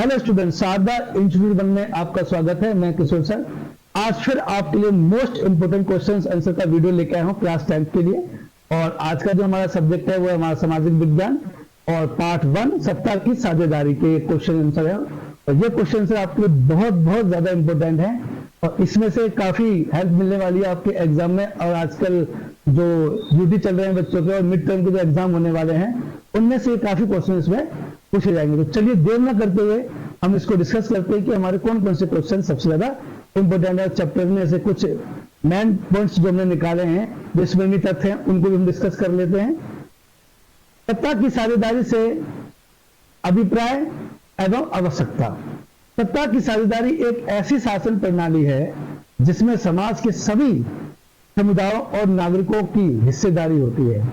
Hello student, Sharda Institute One में आपका स्वागत है। मैं किशोर सर आज फिर आपके लिए मोस्ट इंपोर्टेंट क्वेश्चंस आंसर का वीडियो लेके आया हूँ क्लास 10 के लिए। और आज का जो हमारा सब्जेक्ट है वो है हमारा सामाजिक विज्ञान और पार्ट 1 सत्ता की साझेदारी के क्वेश्चन आंसर है। और ये क्वेश्चन आंसर आपके लिए बहुत बहुत ज्यादा इंपॉर्टेंट है और इसमें से काफी हेल्प मिलने वाली है आपके एग्जाम में। और आजकल जो ड्यूटी चल रहे हैं बच्चों के और मिड टर्म के जो एग्जाम होने वाले हैं उनमें से काफी क्वेश्चन इसमें पूछे जाएंगे। तो चलिए देर न करते हुए हम इसको डिस्कस करते हैं कि हमारे कौन कौन से क्वेश्चन सबसे ज्यादा इंपोर्टेंट है। चैप्टर में से कुछ मेन पॉइंट्स जो हमने निकाले हैं जो स्मरणीय तथ्य हैं उनको भी हम डिस्कस कर लेते हैं। सत्ता की साझेदारी से अभिप्राय एवं आवश्यकता। सत्ता की साझेदारी एक ऐसी शासन प्रणाली है जिसमें समाज के सभी समुदायों और नागरिकों की हिस्सेदारी होती है।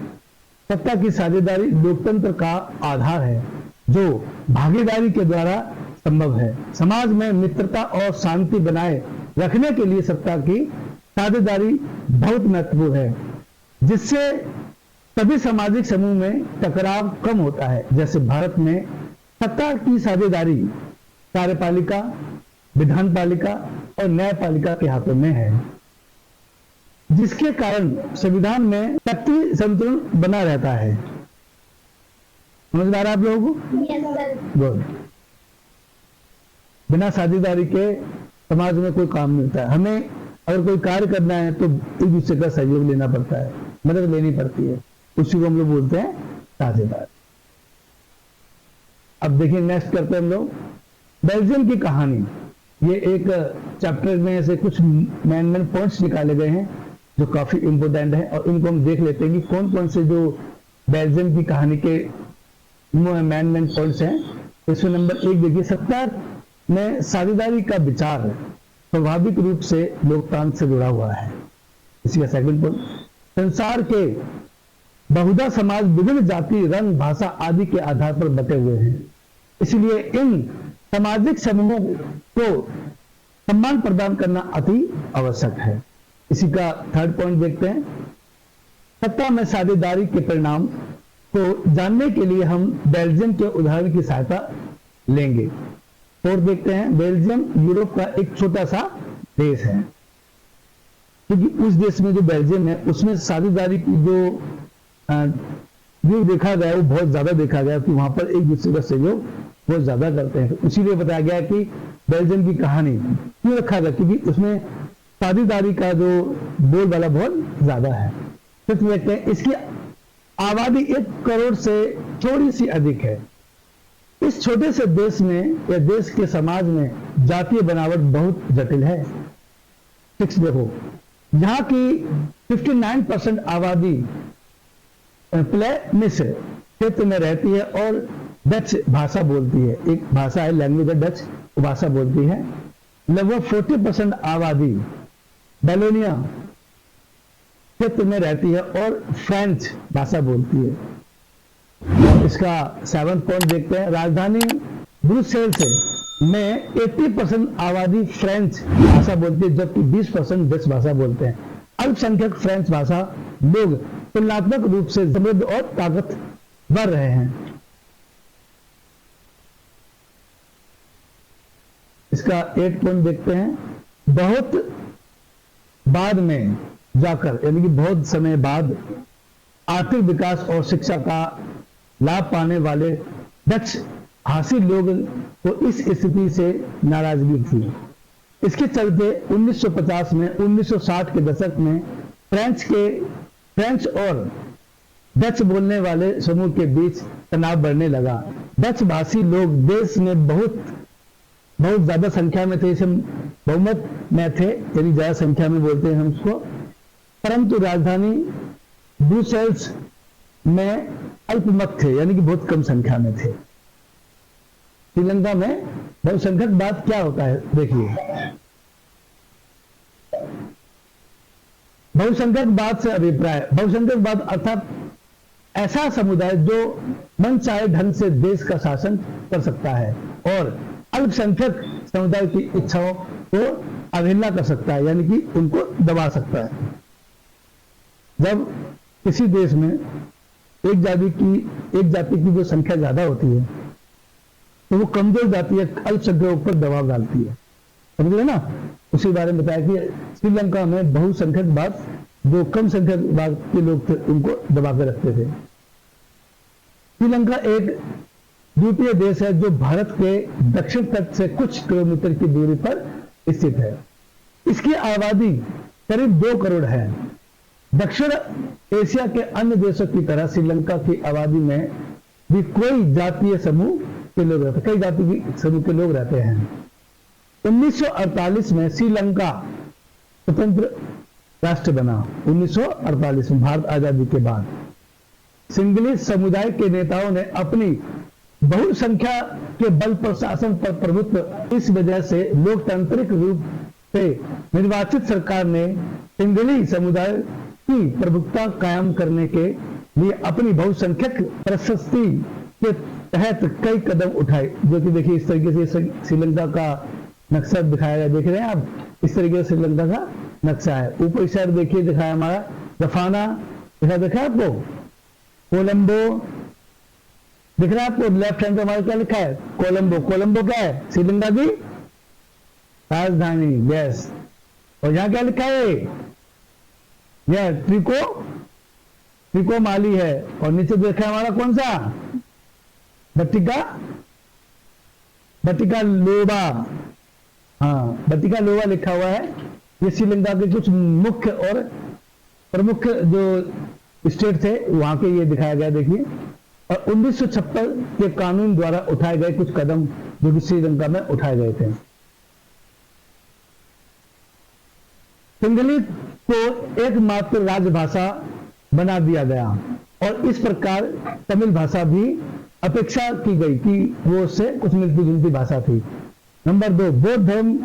सत्ता की साझेदारी लोकतंत्र का आधार है जो भागीदारी के द्वारा संभव है। समाज में मित्रता और शांति बनाए रखने के लिए सत्ता की साझेदारी बहुत महत्वपूर्ण है, जिससे सभी सामाजिक समूह में टकराव कम होता है। जैसे भारत में सत्ता की साझेदारी कार्यपालिका, विधानपालिका और न्यायपालिका के हाथों में है, जिसके कारण संविधान में शक्ति संतुलन बना रहता है। समझ आ रहा है आप लोगों को? गुड। बिना साझेदारी के समाज में कोई काम नहीं होता है। हमें अगर कोई कार्य करना है तो एक दूसरे का सहयोग लेना पड़ता है, मदद लेनी पड़ती है, उसी को हम लोग बोलते हैं साझेदारी। अब देखिए नेक्स्ट करते हैं हम लोग बेल्जियम की कहानी। ये एक चैप्टर में से कुछ मेन पॉइंट्स निकाले गए हैं जो काफी इंपोर्टेंट है और इनको हम देख लेते हैं कि कौन कौन से जो बेल्जियम की कहानी के मेन पॉइंट्स हैं। इसमें नंबर 1 देखिए, सत्ता में साझेदारी का विचार स्वाभाविक रूप से लोकतंत्र से जुड़ा हुआ है। इसी का सेकंड पॉइंट, संसार के बहुधा समाज विभिन्न जाति, रंग, भाषा आदि के आधार पर बटे हुए हैं, इसलिए इन सामाजिक समूहों को सम्मान प्रदान करना अति आवश्यक है। इसी का थर्ड पॉइंट देखते हैं, सत्ता में साझेदारी के परिणाम को जानने के लिए हम बेल्जियम के उदाहरण की सहायता लेंगे। फोर्थ देखते हैं, बेल्जियम यूरोप का एक छोटा सा देश है, क्योंकि उस देश में जो बेल्जियम है उसमें साझेदारी की जो देखा गया वो बहुत ज्यादा देखा गया कि वहां पर एक दूसरे का सहयोग बहुत ज्यादा करते हैं। तो इसीलिए बताया गया कि बेल्जियम की कहानी क्यों रखा गया, क्योंकि उसमें साझेदारी का जो बोलबाला बहुत ज्यादा है। फिर देखते हैं, इसकी आबादी 1 करोड़ से थोड़ी सी अधिक है। इस छोटे से देश में या देश के समाज में जातीय बनावट बहुत जटिल है। 6 देखो, यहाँ की 59% आबादी फ्लेमिश क्षेत्र में रहती है और डच भाषा बोलती है। एक भाषा है, लैंग्वेज है डच, वो भाषा बोलती है। लगभग 40% आबादी बैलोनिया क्षेत्र में रहती है और फ्रेंच भाषा बोलती है। इसका 7th पॉइंट देखते हैं, राजधानी ब्रुसेल्स में 80% आबादी फ्रेंच भाषा बोलती है, जबकि 20% डच भाषा बोलते हैं। अल्पसंख्यक फ्रेंच भाषा लोग तुलनात्मक रूप से समृद्ध और ताकतवर रहे हैं। इसका 8 पॉइंट देखते हैं, बहुत बाद में जाकर यानी कि बहुत समय बाद आर्थिक विकास और शिक्षा का लाभ पाने वाले डच भाषी लोग को इस स्थिति से नाराजगी थी। इसके चलते 1950 में 1960 के दशक में फ्रेंच और डच बोलने वाले समूह के बीच तनाव बढ़ने लगा। डच भाषी लोग देश में बहुत ज्यादा संख्या में थे, बहुमत में थे, यानी ज्यादा संख्या में बोलते हैं हम उसको, परंतु राजधानी ब्रुसेल्स में अल्पमत थे, यानी कि बहुत कम संख्या में थे। श्रीलंका में बहुसंख्यकवाद क्या होता है देखिए, बहुसंख्यकवाद से अभिप्राय, बहुसंख्यकवाद अर्थात ऐसा समुदाय जो मनचाहे ढंग से देश का शासन कर सकता है और अल्पसंख्यक समुदाय की इच्छाओं को अवहेलना कर सकता है, यानी कि उनको दबा सकता है। जब किसी देश में एक जाति की जो संख्या ज्यादा होती है तो वो कमजोर जाति है अल्पसंख्यकों पर दबाव डालती है, समझ रहे ना। उसी बारे में बताया कि श्रीलंका में बहुसंख्यकवाद, जो कम संख्यकवाद के लोग थे उनको दबा के रखते थे। श्रीलंका एक द्वीपीय देश है जो भारत के दक्षिण तट से कुछ किलोमीटर की दूरी पर स्थित है। इसकी आबादी करीब 2 करोड़ है। दक्षिण एशिया के अन्य देशों की तरह श्रीलंका की आबादी में भी कोई जातीय समूह के लोग रहते, कई जाति के समूह के लोग रहते हैं। 1948 में श्रीलंका स्वतंत्र राष्ट्र बना। 1948 में भारत आजादी के बाद सिंगली समुदाय के नेताओं ने अपनी बहुसंख्या के बल पर शासन पर प्रभुत्व, इस वजह से लोकतांत्रिक रूप से निर्वाचित सरकार ने सिंगली समुदाय की प्रभुत्वता कायम करने के लिए अपनी बहुसंख्यक प्रशस्ति के तहत कई कदम उठाए, जो कि देखिए इस तरीके से श्रीलंका का नक्शा दिखाया गया, देख रहे हैं आप, इस तरीके से श्रीलंका का नक्शा है। ऊपर साइड देखिए दिखाया हमारा रफाना, देखा आपको, कोलंबो दिख रहा है आपको, लेफ्ट हैंड पे हमारा क्या लिखा है, कोलंबो। कोलंबो क्या है, श्रीलंका की राजधानी, यस। और यहाँ क्या लिखा है, यह ट्रिको माली है। और नीचे देखा है हमारा कौन सा, बटिका लोबा, हाँ बटिका लोबा लिखा हुआ है। ये श्रीलंका के कुछ मुख्य और प्रमुख जो स्टेट थे वहां के ये दिखाया गया, देखिए। और 1956 के कानून द्वारा उठाए गए कुछ कदम जो कि श्रीलंका में उठाए गए थे। सिंगली को एकमात्र राजभाषा बना दिया गया और इस प्रकार तमिल भाषा भी अपेक्षा की गई कि वो उससे कुछ मिलती जुलती भाषा थी। नंबर 2, बौद्ध धर्म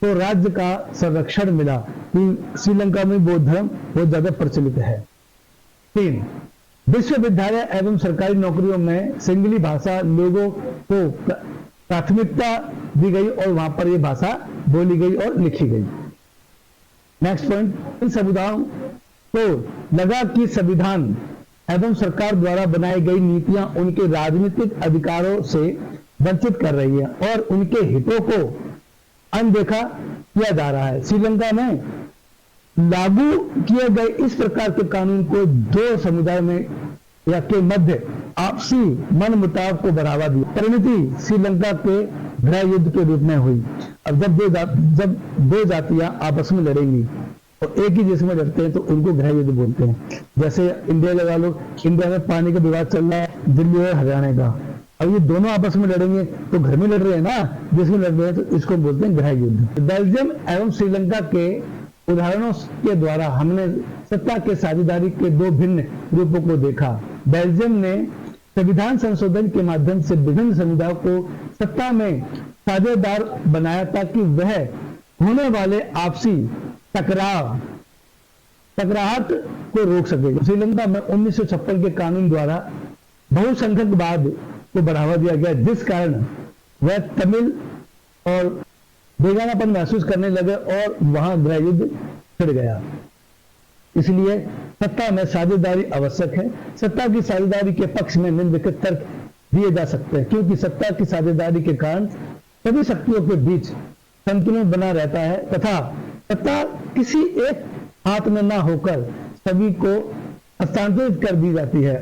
को राज्य का संरक्षण मिला कि श्रीलंका में बौद्ध धर्म बहुत ज्यादा प्रचलित है। 3, विश्वविद्यालय एवं सरकारी नौकरियों में सिंगली भाषा लोगों को प्राथमिकता दी गई और वहां पर यह भाषा बोली गई और लिखी गई। नेक्स्ट पॉइंट, इन समुदायों को लगा कि संविधान एवं सरकार द्वारा बनाई गई नीतियां उनके राजनीतिक अधिकारों से वंचित कर रही है और उनके हितों को अनदेखा किया जा रहा है। श्रीलंका में लागू किए गए इस प्रकार के कानून को दो समुदाय में या के मध्य आपसी मनमुटाव को बढ़ावा दिया। परिणति श्रीलंका के गृह युद्ध के रूप में हुई। अब जब दो जातियां आपस में लड़ेंगी और एक ही देश में लड़ते हैं तो उनको गृह युद्ध बोलते हैं। जैसे इंडिया लगा लो, इंडिया में पानी का विवाद चल रहा है दिल्ली और हरियाणा का। अब ये दोनों आपस में लड़ेंगे तो घर में लड़ रहे हैं ना, देश में लड़ रहे हैं, तो इसको बोलते हैं गृह युद्ध। बेल्जियम एवं श्रीलंका के उदाहरणों के द्वारा हमने सत्ता के साझेदारी के दो भिन्न रूपों को देखा। बेल्जियम ने संविधान संशोधन के माध्यम से विभिन्न समुदायों को सत्ता में साझेदार बनाया ताकि वह होने वाले आपसी टकराहट को रोक सके। श्रीलंका में 1956 के कानून द्वारा बहुसंख्यकवाद को बढ़ावा दिया गया, जिस कारण वह तमिल और बेगानापन महसूस करने लगे और वहां गृह युद्ध छिड़ गया। इसलिए सत्ता में साझेदारी आवश्यक है। सत्ता की साझेदारी के पक्ष में निम्नलिखित तर्क दिए जा सकते हैं, क्योंकि सत्ता की साझेदारी के कारण सभी शक्तियों के बीच संतुलन बना रहता है तथा सत्ता किसी एक हाथ में ना होकर सभी को हस्तांतरित कर दी जाती है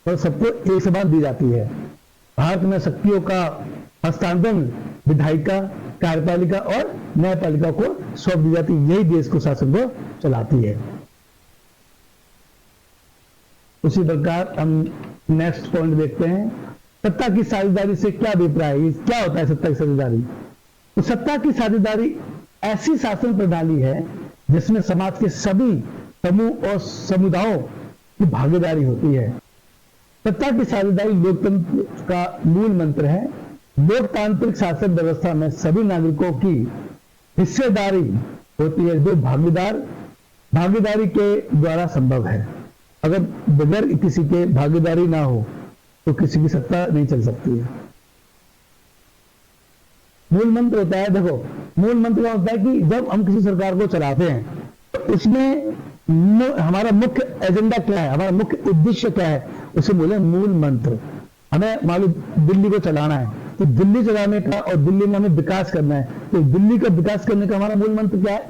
और सबको एक समान दी जाती है। भारत में शक्तियों का हस्तांतरण विधायिका, कार्यपालिका और न्यायपालिका को सौंप दी जाती है। यही देश को शासन को चलाती है। उसी प्रकार हम नेक्स्ट पॉइंट देखते हैं, सत्ता की साझेदारी से क्या अभिप्राय है, क्या होता है सत्ता की साझेदारी। तो सत्ता की साझेदारी ऐसी शासन प्रणाली है जिसमें समाज के सभी समूह और समुदायों की भागीदारी होती है। सत्ता की साझेदारी लोकतंत्र का मूल मंत्र है। लोकतांत्रिक शासन व्यवस्था में सभी नागरिकों की हिस्सेदारी होती है, जो भागीदारी के द्वारा संभव है। अगर बगैर किसी के भागीदारी ना हो तो किसी की सत्ता नहीं चल सकती है। मूल मंत्र होता है, देखो मूल मंत्र क्या होता है कि जब हम किसी सरकार को चलाते हैं तो उसमें हमारा मुख्य एजेंडा क्या है, हमारा मुख्य उद्देश्य क्या है, उसे बोले मूल मंत्र। हमें मालूम दिल्ली को चलाना है तो दिल्ली चलाने का और दिल्ली में हमें विकास करना है, तो दिल्ली का विकास करने का हमारा मूल मंत्र क्या है?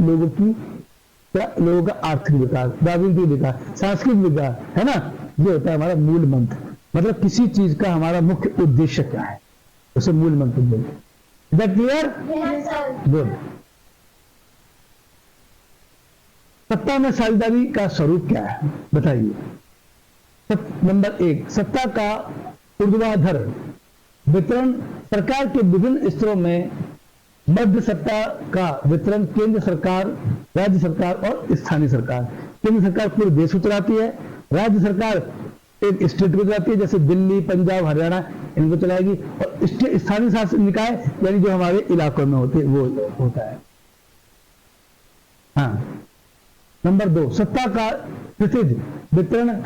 लोगों का आर्थिक विकास, राजनीतिक विकास, सांस्कृतिक विकास, है ना? ये होता है हमारा मूल मंत्र। मतलब किसी चीज का हमारा मुख्य उद्देश्य क्या है, उसे मूल मंत्र बोलते हैं। Is that clear? गुड। सत्ता में साझेदारी का स्वरूप क्या है, बताइए। नंबर 1, सत्ता का ऊर्ध्वाधर वितरण। सरकार के विभिन्न स्तरों में मध्य सत्ता का वितरण केंद्र सरकार, राज्य सरकार और स्थानीय सरकार। केंद्र सरकार पूरे देश को चलाती है, राज्य सरकार एक स्टेट को चलाती है, जैसे दिल्ली, पंजाब, हरियाणा, इनको चलाएगी, और स्थानीय शासन निकाय यानी जो हमारे इलाकों में होते वो होता है। हाँ। नंबर 2, सत्ता का क्षितिज वितरण।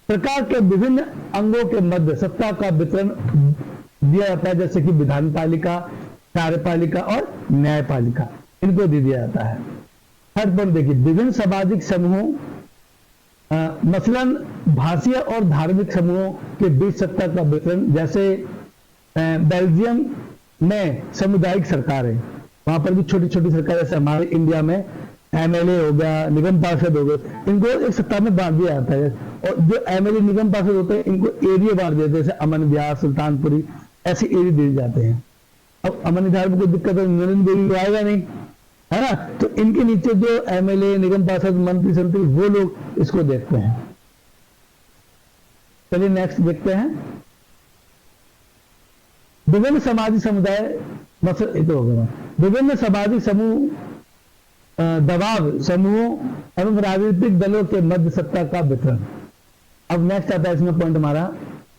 सरकार के विभिन्न अंगों के मध्य सत्ता का वितरण दिया जाता है, जैसे कि विधानपालिका, कार्यपालिका और न्यायपालिका, इनको दे दिया जाता है। थर्ड पॉइंट देखिए, विभिन्न सामाजिक समूहों मसलन भाषीय और धार्मिक समूहों के बीच सत्ता का वितरण, जैसे बेल्जियम में सामुदायिक सरकार है, वहां पर भी छोटी छोटी सरकार, जैसे हमारे इंडिया में एमएलए हो गया, निगम पार्षद हो गए, इनको एक सत्ता में बांट दिया जाता है। और जो एमएलए निगम पार्षद होते हैं इनको एरिया बांट देते हैं, जैसे अमन विहार, सुल्तानपुरी, ऐसे एरिया दिए जाते हैं। अब अमन विहार में कोई दिक्कत है, नरेंद्र देवी तो आएगा नहीं, है ना? तो इनके नीचे जो एमएलए, निगम पार्षद, मंत्री संत्री, वो लोग इसको देखते हैं। चलिए नेक्स्ट देखते हैं। विभिन्न सामाजिक समुदाय, विभिन्न सामाजिक समूह, दबाव समूहों एवं राजनीतिक दलों के मध्य सत्ता का वितरण। अब नेक्स्ट आता है इसमें पॉइंट हमारा,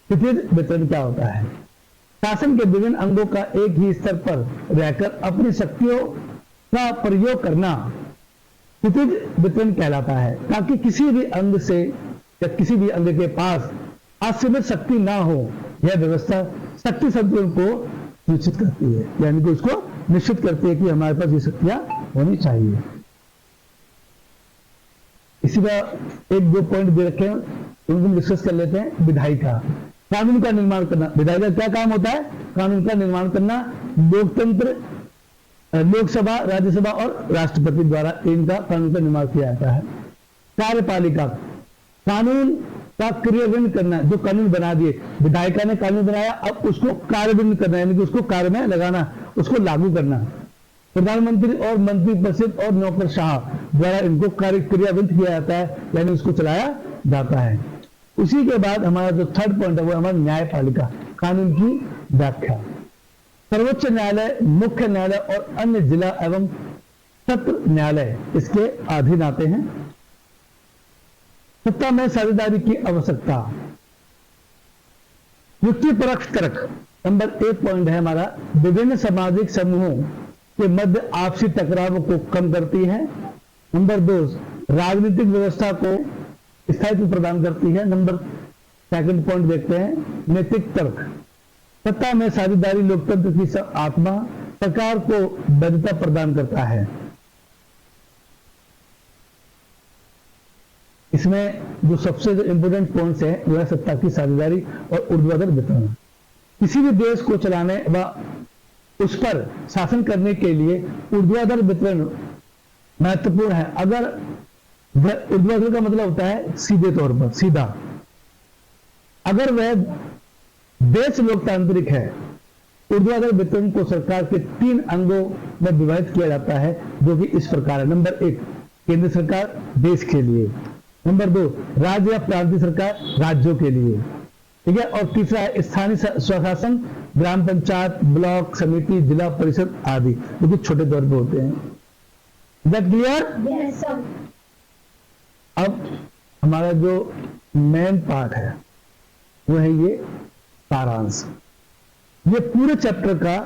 क्षितिज वितरण क्या होता है? शासन के विभिन्न अंगों का एक ही स्तर पर रहकर अपनी शक्तियों का प्रयोग करना क्षितिज वितरण कहलाता है, ताकि किसी भी अंग से या किसी भी अंग के पास असीमित शक्ति ना हो। यह व्यवस्था शक्ति संतुलन को निश्चित करती है, यानी कि उसको निश्चित करती है कि हमारे पास ये शक्तियां होनी चाहिए। इसी का एक दो पॉइंट दे रखे हैं, उनको डिस्कस कर लेते हैं। विधायिका, कानून का निर्माण करना। विधायिका क्या काम होता है? कानून का निर्माण करना। लोकतंत्र, लोकसभा, राज्यसभा और राष्ट्रपति द्वारा इनका कानून का निर्माण किया जाता है। कार्यपालिका, कानून का क्रियान्वयन करना। जो कानून बना दिए, विधायिका ने कानून बनाया, अब उसको कार्यान्वयन करना, यानी कि उसको कार्य में लगाना, उसको लागू करना। प्रधानमंत्री और मंत्री परिषद और नौकरशाह द्वारा इनको क्रियान्वित किया जाता है, यानी उसको चलाया जाता है। उसी के बाद हमारा जो थर्ड पॉइंट है वो हमारा न्यायपालिका, कानून की व्याख्या। सर्वोच्च न्यायालय, मुख्य न्यायालय और अन्य जिला एवं सत्र न्यायालय इसके अधीन आते हैं। सत्ता में साझेदारी की आवश्यकता। युक्ति परख तर्क। नंबर 1 पॉइंट है हमारा, विभिन्न सामाजिक समूहों के मध्य आपसी टकराव को कम करती है। नंबर 2, राजनीतिक व्यवस्था को स्थायित्व प्रदान करती है। नंबर सेकंड पॉइंट देखते हैं, नैतिक तर्क। सत्ता में साझेदारी लोकतंत्र की आत्मा, सरकार को वैधता प्रदान करता है। इसमें जो सबसे इंपोर्टेंट पॉइंट्स है वो है सत्ता की साझेदारी और ऊर्ध्वाधर वितरण। किसी भी देश को चलाने व उस पर शासन करने के लिए ऊर्ध्वाधर वितरण महत्वपूर्ण है। अगर ऊर्ध्वाधर का मतलब होता है सीधे तौर पर, सीधा। अगर वह देश लोकतांत्रिक है, ऊर्ध्वाधर वितरण को सरकार के 3 अंगों में विभाजित किया जाता है, जो कि इस प्रकार है। नंबर 1, केंद्र सरकार देश के लिए। नंबर 2, राज्य या प्रांतीय सरकार राज्यों के लिए, ठीक है। और तीसरा है स्थानीय स्वशासन, ग्राम पंचायत, ब्लॉक समिति, जिला परिषद आदि, जो कि छोटे तौर पर होते हैं। That clear? Yes, sir. अब हमारा जो मेन पार्ट है वो है ये सारांश। ये पूरे चैप्टर का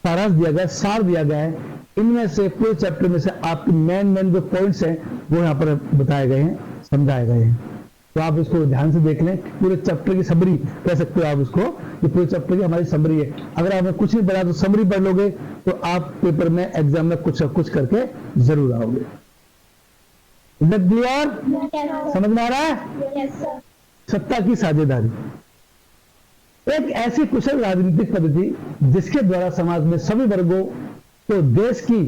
सारांश दिया गया, सार दिया गया है। इनमें से पूरे चैप्टर में से आपके मेन जो पॉइंट्स हैं वो यहाँ पर बताए गए हैं, समझाए गए हैं। तो आप इसको ध्यान से देख लें। पूरे चैप्टर की समरी कह सकते हो आप इसको, ये पूरे चैप्टर की हमारी समरी है। अगर आपने कुछ नहीं पढ़ा तो समरी पढ़ लोगे तो आप पेपर में, एग्जाम में कुछ करके जरूर आओगे। क्लियर? Yes, sir. समझ में आ रहा है? Yes, sir. सत्ता की साझेदारी। एक ऐसी कुशल राजनीतिक पद्धति जिसके द्वारा समाज में सभी वर्गों को देश की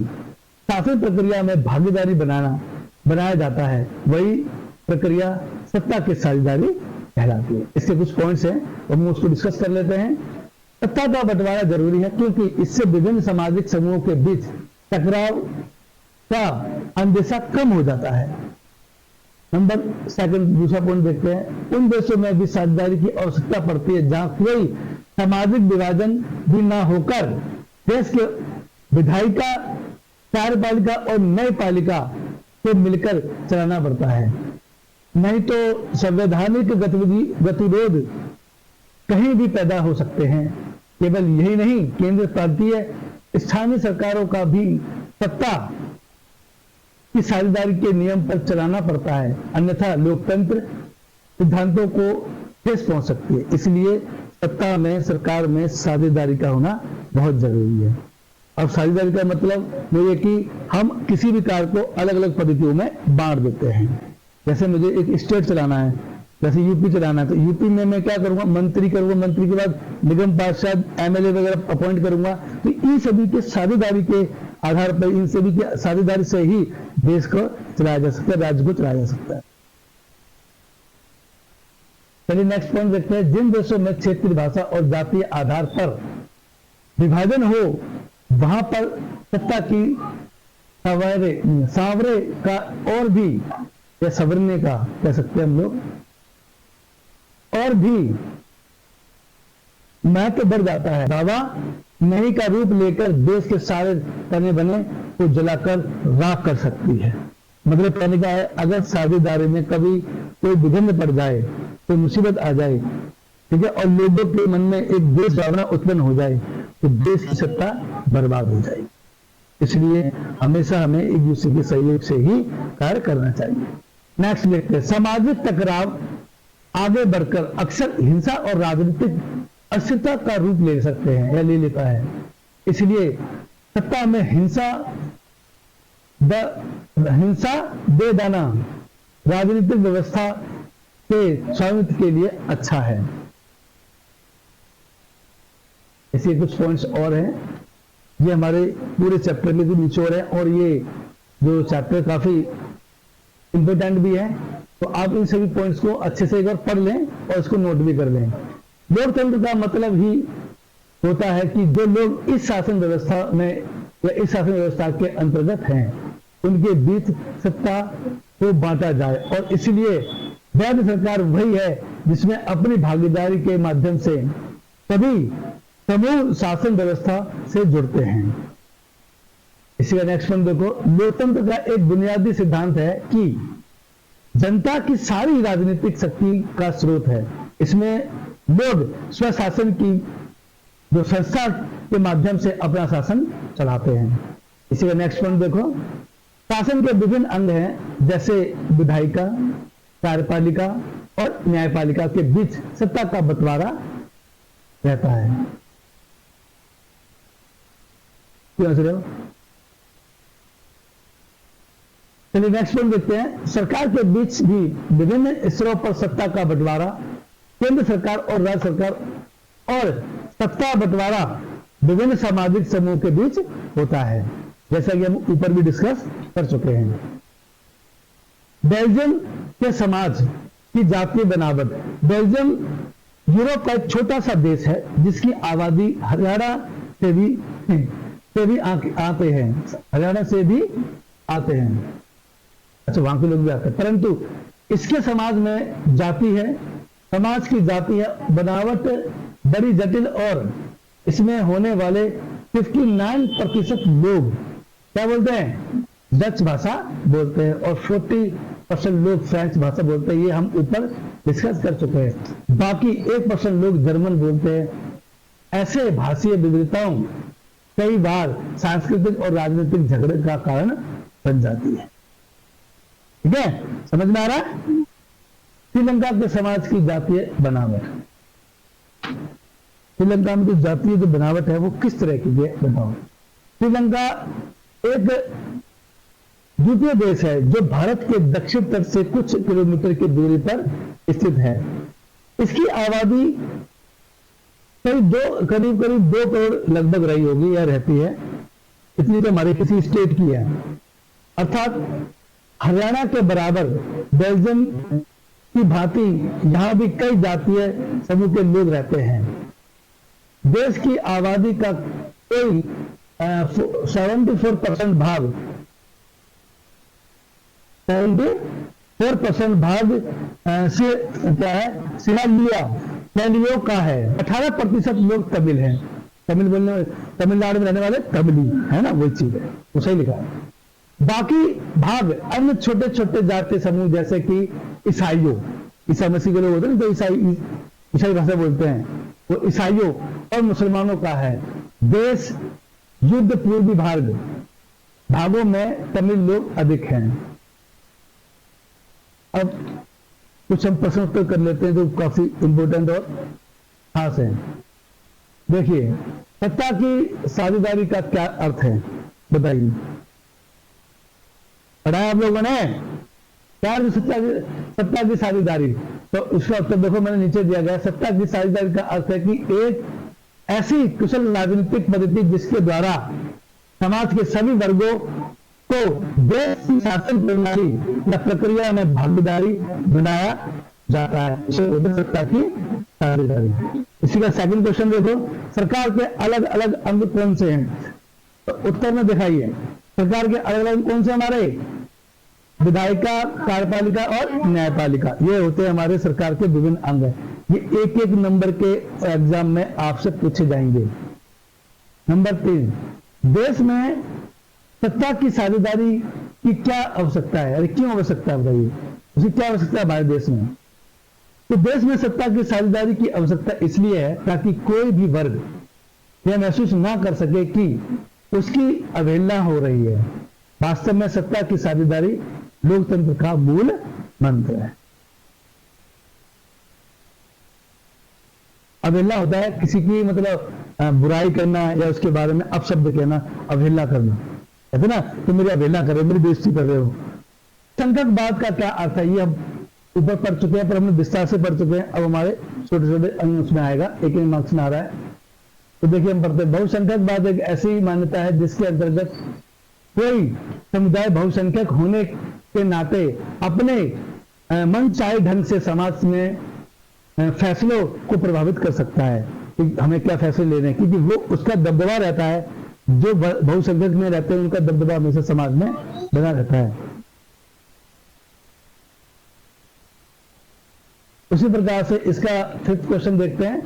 शासन प्रक्रिया में भागीदारी बनाया जाता है, वही प्रक्रिया सत्ता की साझेदारी कहलाती है। इसके कुछ पॉइंट्स हैं, हम उसको डिस्कस कर लेते हैं। सत्ता का बंटवारा जरूरी है क्योंकि इससे विभिन्न सामाजिक समूहों के बीच टकराव का अंदेशा कम हो जाता है। नंबर सेकंड, दूसरा पॉइंट देखते हैं। उन देशों में भी साझेदारी की आवश्यकता पड़ती है जहां कोई सामाजिक विभाजन भी ना होकर देश के विधायिका, कार्यपालिका और न्यायपालिका को मिलकर चलाना पड़ता है। नहीं तो संवैधानिक गतिरोध कहीं भी पैदा हो सकते हैं। केवल यही नहीं, केंद्र, प्रांतीय, स्थानीय सरकारों का भी सत्ता की साझेदारी के नियम पर चलाना पड़ता है, अन्यथा लोकतंत्र सिद्धांतों को ठेस पहुंच सकती है। इसलिए सत्ता में, सरकार में साझेदारी का होना बहुत जरूरी है। अब साझेदारी का मतलब वो ये कि हम किसी भी कार्य को अलग अलग पद्धतियों में बांट देते हैं। जैसे मुझे एक स्टेट चलाना है, जैसे यूपी चलाना है, तो यूपी में मैं क्या करूंगा, मंत्री करूंगा, मंत्री के बाद निगम पार्षद, एमएलए वगैरह अपॉइंट करूंगा। तो इन सभी के साझेदारी के आधार पर, इन सभी की साझेदारी से ही देश को चलाया जा सकता है, राज्य को चलाया जा सकता है। चलिए नेक्स्ट पॉइंट देखते हैं। जिन देशों में क्षेत्रीय भाषा और जातीय आधार पर विभाजन हो, वहां पर सत्ता की सांवरे का और भी, या संवरने का कह सकते हैं हम लोग, और भी महत्व बढ़ जाता है। दावा नहीं का रूप लेकर देश के सारे तने बने को जलाकर राख कर सकती है। मतलब कहने का है, अगर साझेदारी में कभी कोई विघ्न पड़ जाए, कोई मुसीबत आ जाए, ठीक है, और लोगों के मन में एक देश भावना उत्पन्न हो जाए, तो देश की सत्ता बर्बाद हो जाएगी। इसलिए हमेशा हमें एक दूसरे के सहयोग से ही कार्य करना चाहिए। नेक्स्ट देखते हैं। सामाजिक टकराव आगे बढ़कर अक्सर हिंसा और राजनीतिक अस्थिरता का रूप ले सकते हैं या ले लेता है। इसलिए सत्ता में हिंसा दे देना राजनीतिक व्यवस्था के स्वामित्व के लिए अच्छा है। ऐसे कुछ पॉइंट्स और हैं, ये हमारे पूरे चैप्टर के निचोड़ है, और ये जो चैप्टर काफी इंपॉर्टेंट भी है, तो आप इन सभी पॉइंट्स को अच्छे से एक बार पढ़ लें और इसको नोट भी कर लें। लोकतंत्र का मतलब ही होता है कि जो लोग इस शासन व्यवस्था में या इस शासन व्यवस्था के अंतर्गत हैं, उनके बीच सत्ता को बांटा जाए, और इसलिए वैध सरकार वही है जिसमें अपनी भागीदारी के माध्यम से सभी समूह शासन व्यवस्था से जुड़ते हैं। इसी का नेक्स्ट पॉइंट देखो। लोकतंत्र का एक बुनियादी सिद्धांत है कि जनता की सारी राजनीतिक शक्ति का स्रोत है। इसमें लोग स्वशासन की जो संस्था के माध्यम से अपना शासन चलाते हैं। इसी का नेक्स्ट पॉइंट देखो। शासन के विभिन्न अंग हैं, जैसे विधायिका, कार्यपालिका और न्यायपालिका के बीच सत्ता का बंटवारा रहता है। क्यों समझ रहे हो? चलिए नेक्स्ट पॉइंट देखते हैं। सरकार के बीच भी विभिन्न स्तरों पर सत्ता का बंटवारा, केंद्र सरकार और राज्य सरकार, और सत्ता बंटवारा विभिन्न सामाजिक समूह के बीच होता है, जैसा कि हम ऊपर भी डिस्कस कर चुके हैं। बेल्जियम के समाज की जातीय बनावट। बेल्जियम यूरोप का एक छोटा सा देश है जिसकी आबादी हरियाणा से भी आते हैं, हरियाणा से भी आते हैं। अच्छा, वहां के लोग भी आते हैं, परंतु इसके समाज में जाति है, समाज की जाति है बनावट बड़ी जटिल, और इसमें होने वाले 59% लोग क्या बोलते हैं, डच भाषा बोलते हैं, और 40% लोग फ्रेंच भाषा बोलते हैं। ये हम ऊपर डिस्कस कर चुके हैं। बाकी 1% लोग जर्मन बोलते हैं। ऐसे भाषीय विविधताओं कई बार सांस्कृतिक और राजनीतिक झगड़े का कारण बन जाती है। ठीक है, समझ में आ रहा है? श्रीलंका के समाज की जातीय बनावट। श्रीलंका में जो जातीय जो बनावट है वो किस तरह की है बताओ। श्रीलंका एक द्वीपीय देश है जो भारत के दक्षिण तट से कुछ किलोमीटर की दूरी पर स्थित है। इसकी आबादी करीब करीब 2 करोड़ लगभग रही होगी या रहती है, इतनी तो हमारे किसी स्टेट की है। अर्थात हरियाणा के बराबर बेल्जियम की भांति यहां भी कई जातीय समूह के लोग रहते हैं। देश की आबादी का कोई 74% भाग 74% भाग से क्या है, सिनालियो का है। 18% लोग तमिल हैं, तमिल बोलने, तमिलनाडु में रहने वाले तमिली है ना, वही चीज है, वो सही लिखा है। बाकी भाग अन्य छोटे छोटे जातीय समूह जैसे कि ईसाइयों, ईसा मसीह के लोग होते हैं तो ईसाई भाषा बोलते हैं, वो ईसाइयों और मुसलमानों का है। देश युद्ध पूर्वी भागों में तमिल लोग अधिक हैं। अब कुछ हम प्रश्न उत्तर कर लेते हैं जो काफी इंपोर्टेंट और खास है। देखिए, सत्ता की साझेदारी का क्या अर्थ है बताइए, पढ़ा आप लोगों ने क्या सत्ता की साझेदारी? तो उसका उत्तर देखो मैंने नीचे दिया गया। सत्ता की साझेदारी का अर्थ है कि एक ऐसी कुशल राजनीतिक पद्धति जिसके द्वारा समाज के सभी वर्गों को देश की शासन प्रणाली या प्रक्रिया में भागीदारी बनाया जाता है, इसे सत्ता की साझेदारी। इसी का सेकंड क्वेश्चन देखो, सरकार के अलग अलग अंग कौन से हैं? तो उत्तर में दिखाइए, सरकार के अलग अलग कौन से हमारे विधायिका, कार्यपालिका और न्यायपालिका, ये होते हैं हमारे सरकार के विभिन्न अंग। ये एक एक नंबर के एग्जाम में आपसे पूछे जाएंगे। नंबर 3, देश में सत्ता की साझेदारी की क्या आवश्यकता है? अरे क्यों आवश्यकता है बताइए, उसकी क्या आवश्यकता है हमारे देश में? तो देश में सत्ता की साझेदारी की आवश्यकता इसलिए है ताकि कोई भी वर्ग यह महसूस ना कर सके कि उसकी अवहेलना हो रही है। वास्तव में सत्ता की साझेदारी लोकतंत्र का मूल मंत्र है। अवहेलना होता है किसी की मतलब बुराई करना या उसके बारे में अपशब्द कहना, अवहेलना करना, कहते ना तुम मेरी अवहेलना कर रहे हो, मेरी बेइज्जती कर रहे हो। संकटवाद का क्या अर्थ है, ये हम ऊपर पढ़ चुके हैं, पर हमने विस्तार से पढ़ चुके हैं। अब हमारे छोटे छोटे अंग उसमें आएगा, एक मार्क्स में आ रहा है। तो देखिए हम पढ़ते हैं, बहुसंख्यकवाद एक ऐसी मान्यता है जिसके अंतर्गत कोई समुदाय बहुसंख्यक होने के नाते अपने मन चाहे ढंग से समाज में फैसलों को प्रभावित कर सकता है कि हमें क्या फैसले लेने हैं, क्योंकि वो उसका दबदबा रहता है। जो बहुसंख्यक में रहते हैं उनका दबदबा हमेशा समाज में बना रहता है। उसी प्रकार से इसका 5th क्वेश्चन देखते हैं।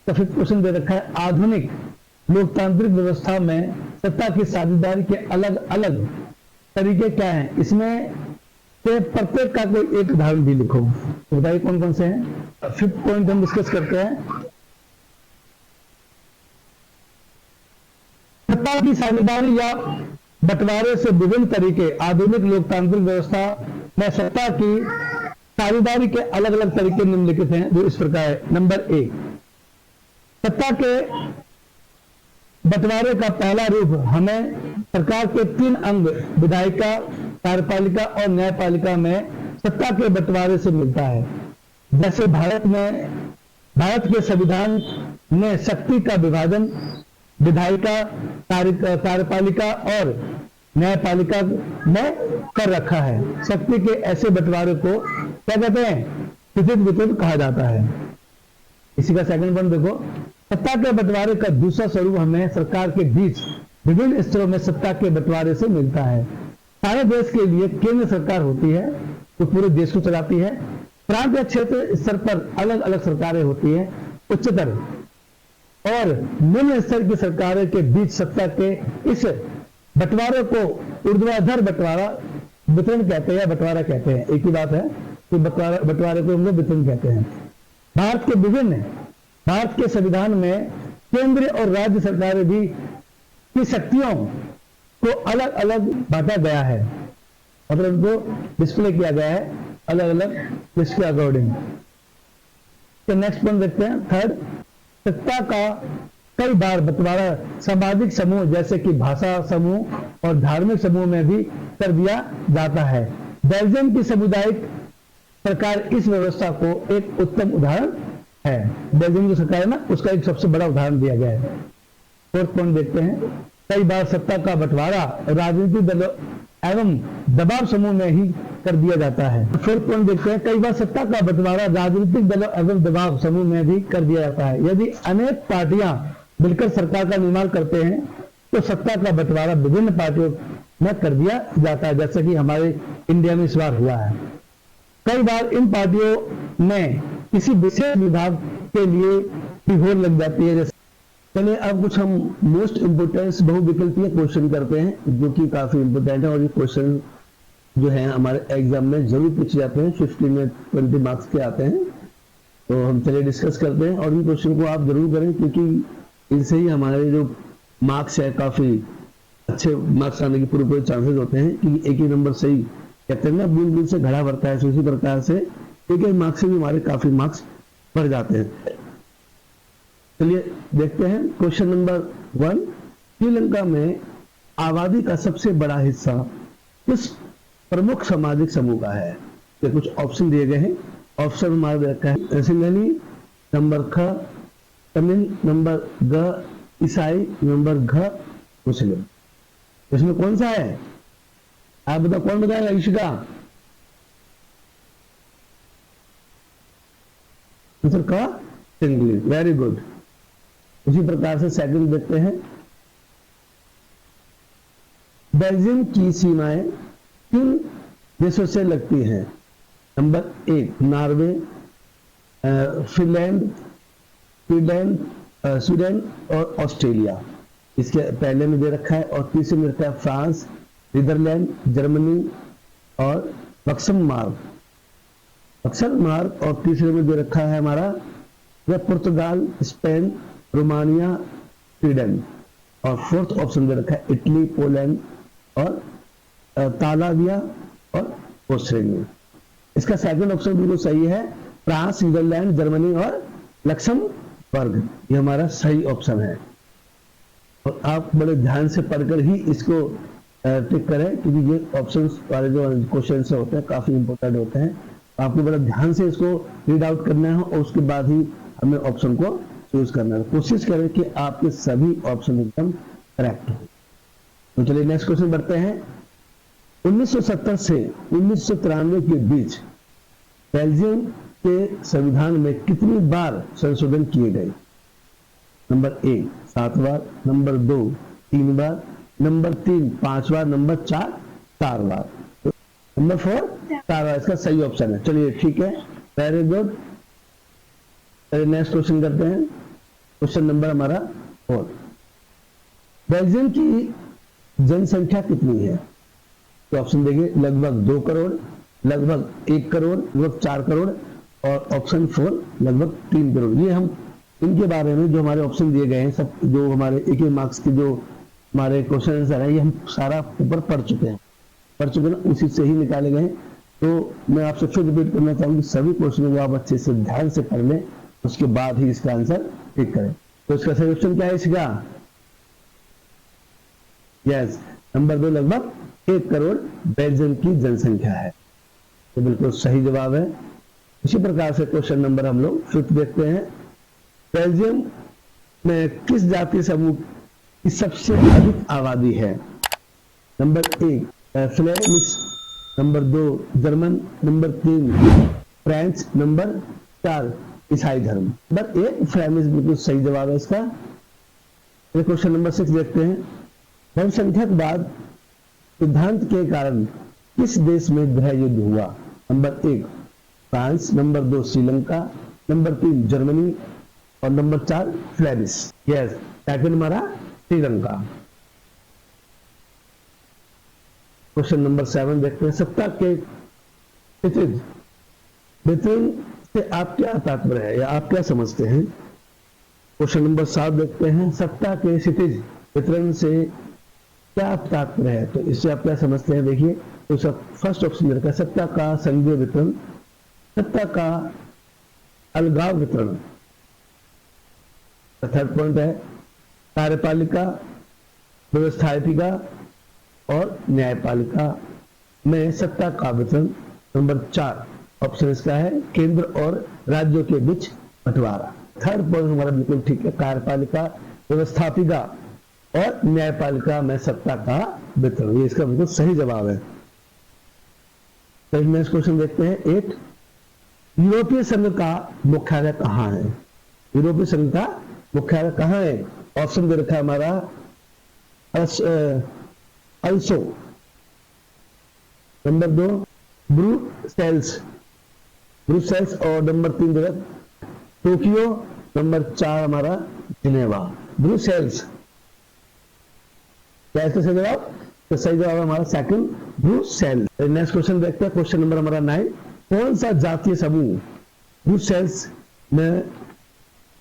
तो 5th क्वेश्चन दे रखा है, आधुनिक लोकतांत्रिक व्यवस्था में सत्ता की साझेदारी के अलग अलग तरीके क्या हैं? इसमें से प्रत्येक का कोई एक उदाहरण भी लिखो, तो बताइए कौन कौन से हैं। 5th पॉइंट हम डिस्कस करते हैं, सत्ता की साझेदारी या बंटवारे से विभिन्न तरीके। आधुनिक लोकतांत्रिक व्यवस्था में सत्ता की साझेदारी के अलग अलग तरीके निम्नलिखित हैं जो इस प्रकार है। नंबर 1, सत्ता के बंटवारे का पहला रूप हमें सरकार के 3 अंग विधायिका, कार्यपालिका और न्यायपालिका में सत्ता के बंटवारे से मिलता है। जैसे भारत के संविधान ने शक्ति का विभाजन विधायिका, कार्यपालिका और न्यायपालिका में कर रखा है। शक्ति के ऐसे बंटवारे को क्या कहते हैं? वितरित वितरण कहा जाता है। इसी का सेकंड पॉइंट देखो, सत्ता के बंटवारे का दूसरा स्वरूप हमें सरकार के बीच विभिन्न स्तरों में सत्ता के बंटवारे से मिलता है। सारे देश के लिए केंद्र सरकार होती है जो पूरे देश को चलाती है। प्रांत या क्षेत्र स्तर पर अलग अलग सरकारें होती हैं। उच्चतर और निम्न स्तर की सरकारों के बीच सत्ता के इस बंटवारे को ऊर्ध्वाधर बंटवारा वितरण कहते हैं या बंटवारा कहते हैं, एक ही बात है कि बंटवारे को हम लोग वितरण कहते हैं। भारत के संविधान में केंद्र और राज्य सरकारें भी की शक्तियों को अलग अलग बांटा गया है, मतलब उनको डिस्प्ले किया गया है अलग अलग लिस्ट के अकॉर्डिंग। तो नेक्स्ट पॉइंट देखते हैं, 3rd, सत्ता का कई बार बंटवारा सामाजिक समूह जैसे कि भाषा समूह और धार्मिक समूह में भी कर दिया जाता है। बेल्जियम की सामुदायिक सरकार इस व्यवस्था को एक उत्तम उदाहरण है। बेल्जियम जो सरकार है ना, उसका एक सबसे बड़ा उदाहरण दिया गया है। फोर्थ पॉइंट देखते हैं, कई बार सत्ता का बंटवारा राजनीतिक दलों एवं दबाव समूह में ही कर दिया जाता है। फोर्थ पॉइंट देखते हैं, कई बार सत्ता का बंटवारा राजनीतिक दलों एवं दबाव समूह में भी कर दिया जाता है। यदि अनेक पार्टियां मिलकर सरकार का निर्माण करते हैं तो सत्ता का बंटवारा विभिन्न पार्टियों में कर दिया जाता है, जैसे कि हमारे इंडिया में इस बार हुआ है। कई बार इन पार्टियों में किसी विशेष विभाग के लिए भी होड़ लग जाती है। जैसे चलिए अब कुछ हम मोस्ट इंपोर्टेंट बहुविकल्पीय क्वेश्चन करते हैं, जो कि काफी इंपोर्टेंट है और ये क्वेश्चन जो है हमारे एग्जाम में जरूर पूछे जाते हैं। 15 में 20 मार्क्स के आते हैं, तो हम चलिए डिस्कस करते हैं। और इन क्वेश्चन को आप जरूर करें, क्योंकि इनसे ही हमारे जो मार्क्स है काफी अच्छे मार्क्स आने के पूरे चांसेस होते हैं। कि एक ही नंबर सही कहते हैं ना, बूंद बूंद से घड़ा भरता है, उसी प्रकार से एक एक मार्क्स से भी हमारे काफी मार्क्स बढ़ जाते हैं। चलिए देखते हैं क्वेश्चन नंबर 1। श्रीलंका में आबादी का सबसे बड़ा हिस्सा किस प्रमुख सामाजिक समूह का है? ये कुछ ऑप्शन दिए गए हैं। ऑप्शन हमारे रखा है सिंघली, नंबर ख तमिल, नंबर ग ईसाई, नंबर घ मुस्लिम। इसमें कौन सा है आप बताओ, कौन बताएगा? इशिका आंसर का सिंघली, वेरी गुड। उसी प्रकार से सेकंड देखते हैं, बेल्जियम की सीमाएं किन देशों से लगती हैं? नंबर 1 नॉर्वे, फिनलैंड, स्वीडन और ऑस्ट्रेलिया। इसके पहले में दे रखा है। और तीसरे में रखा है फ्रांस, नीदरलैंड, जर्मनी और लक्समबर्ग। और तीसरे में दे रखा है हमारा पुर्तगाल, स्पेन, रोमानिया, स्वीडन। और फोर्थ ऑप्शन दे रखा है इटली, पोलैंड और तालाविया और ऑस्ट्रेलिया। इसका सेकंड ऑप्शन बिल्कुल सही है, फ्रांस, नीदरलैंड, जर्मनी और लक्समबर्ग। ये हमारा सही ऑप्शन है। और आप बड़े ध्यान से पढ़कर ही इसको टिक करें, क्योंकि ये ऑप्शंस वाले जो क्वेश्चन होते हैं काफी इंपोर्टेंट होते हैं। आपको बड़ा ध्यान से इसको रीड आउट करना है और उसके बाद ही हमें ऑप्शन को चूज करना है। कोशिश करें कि आपके सभी ऑप्शन एकदम करेक्ट हो। तो चलिए नेक्स्ट क्वेश्चन बढ़ते हैं। 1970 से 1993 के बीच बेल्जियम के संविधान में कितनी बार संशोधन किए गए? नंबर 1 7 बार, नंबर 2 3 बार, नंबर 3 5 बार, नंबर 4 बार, नंबर 4 4 बार। इसका सही ऑप्शन है। चलिए ठीक है, वेरी गुड। चलिए नेक्स्ट क्वेश्चन करते हैं। क्वेश्चन नंबर हमारा 4। बेल्जियम की जनसंख्या कितनी है? तो ऑप्शन देखिए, लगभग 2 करोड़, लगभग 1 करोड़, लगभग 4 करोड़ और ऑप्शन 4 लगभग 3 करोड़। ये हम इनके बारे में जो हमारे ऑप्शन दिए गए हैं, सब जो हमारे एक मार्क्स के जो हमारे क्वेश्चन आंसर है, ये हम सारा ऊपर पढ़ चुके हैं ना, उसी से ही निकाले गए। तो मैं आपसे फिर रिपीट करना चाहूंगी, सभी क्वेश्चन को आप अच्छे से ध्यान से पढ़ लें, उसके बाद ही इसका आंसर टिक करें। तो इसका सही ऑप्शन क्या है इसका? यस, नंबर 2 लगभग 1 करोड़ बेल्जियम की जनसंख्या है। तो बिल्कुल सही जवाब है। इसी प्रकार से क्वेश्चन नंबर हम लोग 5 देखते हैं। बेल्जियम में किस जातीय समूह की सबसे अधिक आबादी है? Number 1 Flemish, number 2 German, number 3 French, number 4 ईसाई धर्म। नंबर 1 फ्लेमिश बिल्कुल सही जवाब है इसका। क्वेश्चन नंबर 6 देखते हैं। बहुसंख्यकवाद सिद्धांत के कारण किस देश में गृह युद्ध हुआ? Number 1 France, number 2 Sri Lanka, number 3 Germany और नंबर 4 फ्लेमिश। यस, सेकंड हमारा श्रीलंका। क्वेश्चन नंबर 7 देखते हैं। सत्ता के क्षितिज वितरण से आप क्या तात्पर्य है या आप क्या समझते हैं? क्वेश्चन नंबर 7 देखते हैं। सत्ता के क्षितिज वितरण से क्या तात्पर्य है? तो इससे आप क्या समझते हैं? देखिए, तो फर्स्ट ऑप्शन रखा है सत्ता का संघीय वितरण, सत्ता का अलगाव वितरण। थर्ड पॉइंट है कार्यपालिका, व्यवस्थापिका और न्यायपालिका में सत्ता का वितरण। नंबर 4 ऑप्शन इसका है केंद्र और राज्यों के बीच बंटवारा। थर्ड पॉइंट हमारा बिल्कुल ठीक है, कार्यपालिका, व्यवस्थापिका और न्यायपालिका में सत्ता का वितरण, ये इसका बिल्कुल सही जवाब है। नेक्स्ट क्वेश्चन देखते हैं 8। यूरोपीय संघ का मुख्यालय कहाँ है? यूरोपीय संघ का मुख्यालय कहाँ है? ऑप्शन दे रखा है हमारा अल्सो, नंबर 2 ब्रुसेल्स, ब्रुसेल्स, और नंबर 3 दे टोक्यो, नंबर 4 हमारा जिनेवा। ब्रुसेल्स क्या इसका सही जवाब? तो सही जवाब है हमारा सेकंड, ब्रुसेल्स। नेक्स्ट क्वेश्चन देखते हैं, क्वेश्चन नंबर हमारा 9। कौन सा जातीय समूह ब्रुसेल्स में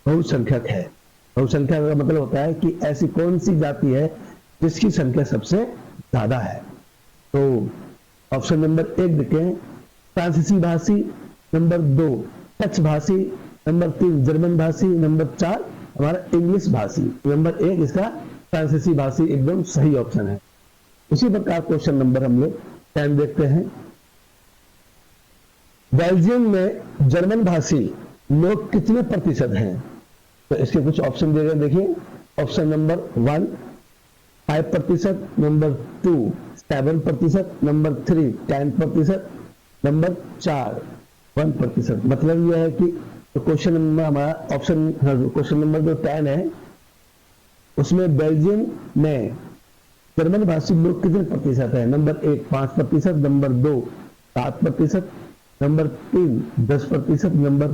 बहुसंख्यक है? बहुसंख्यक का मतलब होता है कि ऐसी कौन सी जाति है जिसकी संख्या सबसे ज्यादा है। तो ऑप्शन नंबर 1 देखें, फ्रांसीसी भाषी, नंबर 2 डच भाषी, नंबर 3 जर्मन भाषी, नंबर 4 हमारा इंग्लिश भाषी। नंबर 1 इसका फ्रांसीसी भाषी एकदम सही ऑप्शन है। उसी प्रकार क्वेश्चन नंबर हम लोग 10 देखते हैं। बेल्जियम में जर्मन भाषी लोग कितने प्रतिशत हैं? तो इसके कुछ ऑप्शन दे रहे हैं, देखिए। Option number 1 5%, number 2 7%, number 3 10%, number 4 1%। मतलब यह है कि तो क्वेश्चन नंबर हमारा क्वेश्चन नंबर जो 10 है उसमें बेल्जियम में जर्मन भाषी लोग कितने प्रतिशत है? Number 1 5%, number 2 7%, number 3 10%, number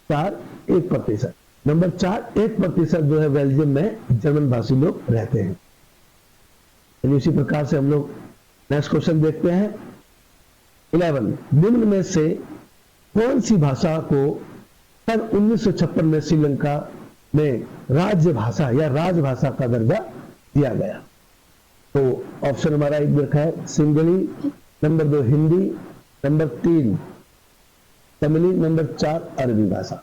4 1%। Number 4 1% जो है बेल्जियम में जर्मन भाषी लोग रहते हैं। इसी प्रकार से हम लोग नेक्स्ट क्वेश्चन देखते हैं 11। निम्न में से कौन सी भाषा को सन 1956 में श्रीलंका में राज्य भाषा या राजभाषा का दर्जा दिया गया? तो ऑप्शन हमारा 1 देखा है सिंगली, नंबर 2 हिंदी, नंबर 3 तमिली, नंबर 4 अरबी भाषा।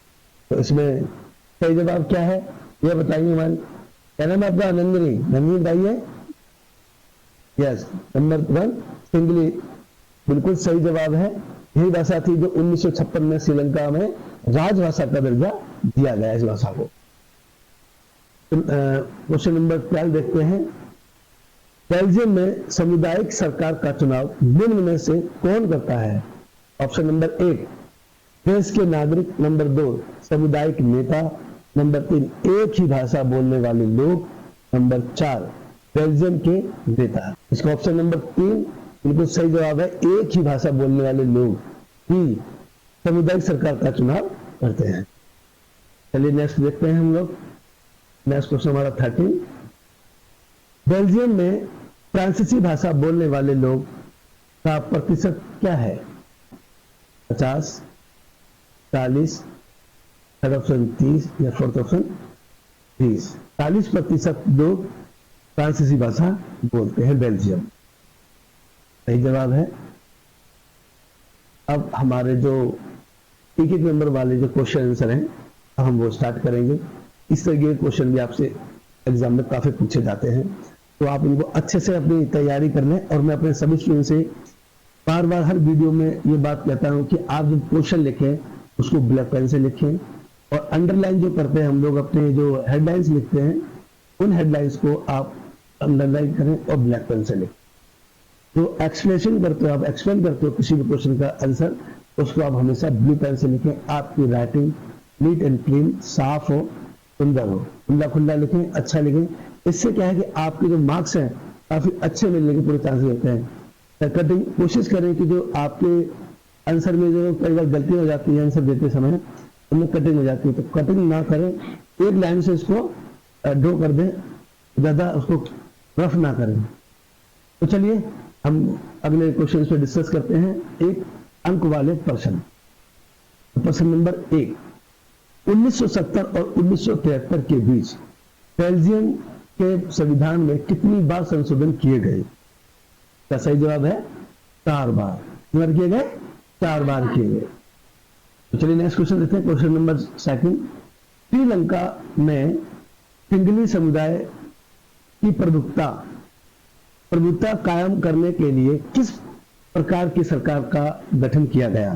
तो इसमें सही जवाब क्या है यह बताइए हमारे। क्या नाम है आपका? नंदिनी, नंदिनी बताइए। यस, नंबर 1 सिंगली बिल्कुल सही जवाब है। यही भाषा थी जो 1956 में श्रीलंका में राजभाषा का दर्जा दिया गया इस भाषा को। क्वेश्चन नंबर 12 देखते हैं। बेल्जियम में सामुदायिक सरकार का चुनाव निम्न में से कौन करता है? ऑप्शन नंबर 1 देश के नागरिक, नंबर 2 सामुदायिक नेता, नंबर 3 एक ही भाषा बोलने वाले लोग, नंबर 4 बेल्जियम के नेता। इसका ऑप्शन नंबर 3 बिल्कुल सही जवाब है। एक ही भाषा बोलने वाले लोग ही सामुदायिक सरकार का चुनाव करते हैं। चलिए नेक्स्ट देखते हैं हम लोग। नेक्स्ट क्वेश्चन हमारा 13। बेल्जियम में फ्रांसीसी भाषा बोलने वाले लोग का प्रतिशत क्या है? 50, 40, थर्ड ऑप्शन 30 या फोर्थ ऑप्शन 30। 40% लोग फ्रांसीसी भाषा बोलते हैं बेल्जियम, सही जवाब है। अब हमारे जो एक नंबर वाले जो क्वेश्चन आंसर हैं हम वो स्टार्ट करेंगे। इस तरह के क्वेश्चन भी आपसे एग्जाम में काफी पूछे जाते हैं, तो आप इनको अच्छे से अपनी तैयारी कर लें। और मैं अपने सभी स्टूडेंट से बार बार हर वीडियो में ये बात कहता हूं कि आप जब क्वेश्चन लिखें उसको ब्लैक पेन से लिखें, और अंडरलाइन जो करते हैं हम लोग अपने जो हेडलाइंस लिखते हैं उन हेडलाइंस को आप अंडरलाइन करें और ब्लैक पेन से लिखें। जो एक्सप्लेनेशन करते हो, आप एक्सप्लेन करते हो किसी भी क्वेश्चन का आंसर, उसको आप हमेशा ब्लू पेन से लिखें। आपकी राइटिंग नीट एंड क्लीन, साफ हो, सुंदर हो, खुला खुला लिखें, अच्छा लिखें। इससे क्या है कि आपके जो मार्क्स हैं काफी अच्छे मिलने के पूरे चांसेस होते हैं। कटिंग कोशिश करें कि जो आपके आंसर में जो कई बार गलती हो जाती है आंसर देते समय, उनमें कटिंग हो जाती है, तो कटिंग ना करें, एक लाइन से इसको ड्रॉ कर दें, ज्यादा उसको रफ ना करें। तो चलिए हम अगले क्वेश्चन पे डिस्कस करते हैं। एक अंक वाले प्रश्न। प्रश्न नंबर 1। 1970 और 1973 के बीच बेल्जियम के संविधान में कितनी बार संशोधन किए गए? का सही जवाब है 4 बार। कितनी बार किए गए? 4 बार किए गए। तो चलिए नेक्स्ट क्वेश्चन देखते हैं। Question number 2। श्रीलंका में सिंगली समुदाय की प्रभुत्ता कायम करने के लिए किस प्रकार की सरकार का गठन किया गया?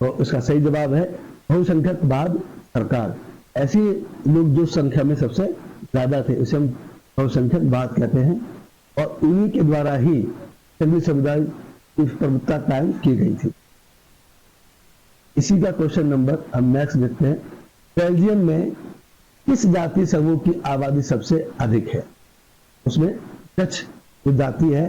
तो इसका सही जवाब है बहुसंख्यकवाद, सरकार, ऐसी लोग जो संख्या में सबसे ज्यादा थे उसे हम बहुसंख्यकवाद कहते हैं, और उन्हीं के द्वारा ही सभी समुदाय की प्रभुत्ता कायम की गई थी। इसी का क्वेश्चन नंबर हम नेक्स्ट देखते हैं। बेल्जियम में किस जाति समूह की आबादी सबसे अधिक है? उसमें डच जो जाति है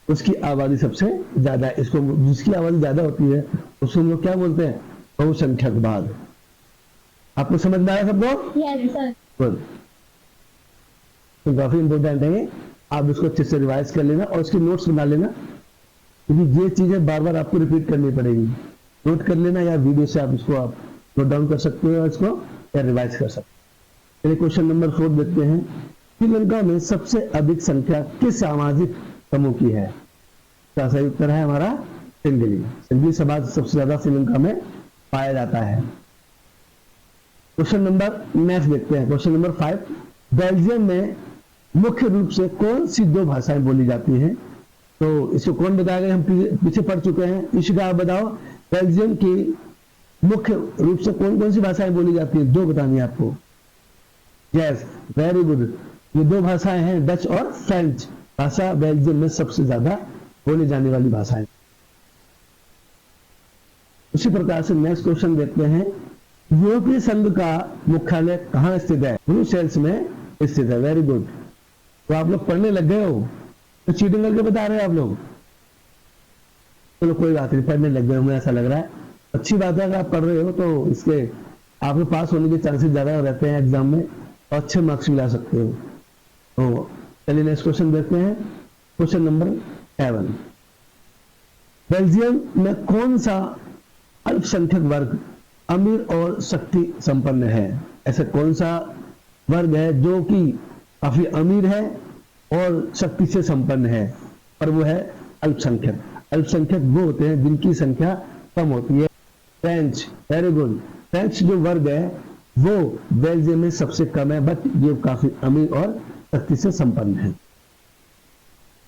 उसकी आबादी सबसे ज्यादा है। इसको जिसकी आबादी ज्यादा होती है उसको हम लोग क्या बोलते हैं? बहुसंख्यकवाद। आपको समझ में आया सबको? Yes sir. तो काफी इंपोर्टेंट है, आप इसको अच्छे से रिवाइज कर लेना और उसके नोट्स बना लेना, क्योंकि ये चीजें बार बार आपको रिपीट करनी पड़ेगी। नोट कर लेना या वीडियो से आप इसको आप नोट डाउन कर सकते हो, इसको या रिवाइज कर सकते हो। चलिए क्वेश्चन नंबर 4 देखते हैं। श्रीलंका में सबसे अधिक संख्या किस सामाजिक समूह की है? इसका सही उत्तर है हमारा सिंगली। सिंगली समाज सबसे ज्यादा श्रीलंका में पाया जाता है। क्वेश्चन नंबर नेक्स्ट देखते हैं। क्वेश्चन नंबर 5, बेल्जियम में मुख्य रूप से कौन सी 2 भाषाएं बोली जाती हैं? तो इसको कौन बताएगा? हम पीछे पढ़ चुके हैं। इसी का आप बताओ, बेल्जियम की मुख्य रूप से कौन कौन सी भाषाएं बोली जाती है? 2 बतानी है आपको। Yes, very good. ये 2 भाषाएं हैं, डच और फ्रेंच भाषा बेल्जियम में सबसे ज्यादा बोली जाने वाली भाषाएं। उसी प्रकार से नेक्स्ट क्वेश्चन देखते हैं। यूरोपीय संघ का मुख्यालय कहां स्थित है? ब्रुसेल्स में स्थित है। Very good. तो आप लोग पढ़ने लग गए हो, तो चीटिंग करके बता रहे हो आप लोग? चलो कोई बात नहीं, पढ़ने लग गए हो, मुझे ऐसा लग रहा है। अच्छी बात है, अगर आप पढ़ रहे हो तो इसके आपके पास होने के चांसेस ज्यादा रहते हैं एग्जाम में, और अच्छे मार्क्स भी ला सकते हो। तो चलिए नेक्स्ट क्वेश्चन देखते हैं। क्वेश्चन नंबर 7, बेल्जियम में कौन सा अल्पसंख्यक वर्ग अमीर और शक्ति संपन्न है? ऐसा कौन सा वर्ग है जो कि काफी अमीर है और शक्ति से संपन्न है, और वो है अल्पसंख्यक? अल्पसंख्यक वो होते हैं जिनकी संख्या कम होती है। French, very good. फ्रेंच जो वर्ग है वो बेल्जियम में सबसे कम है, बट ये काफी अमीर और शक्ति से संपन्न है।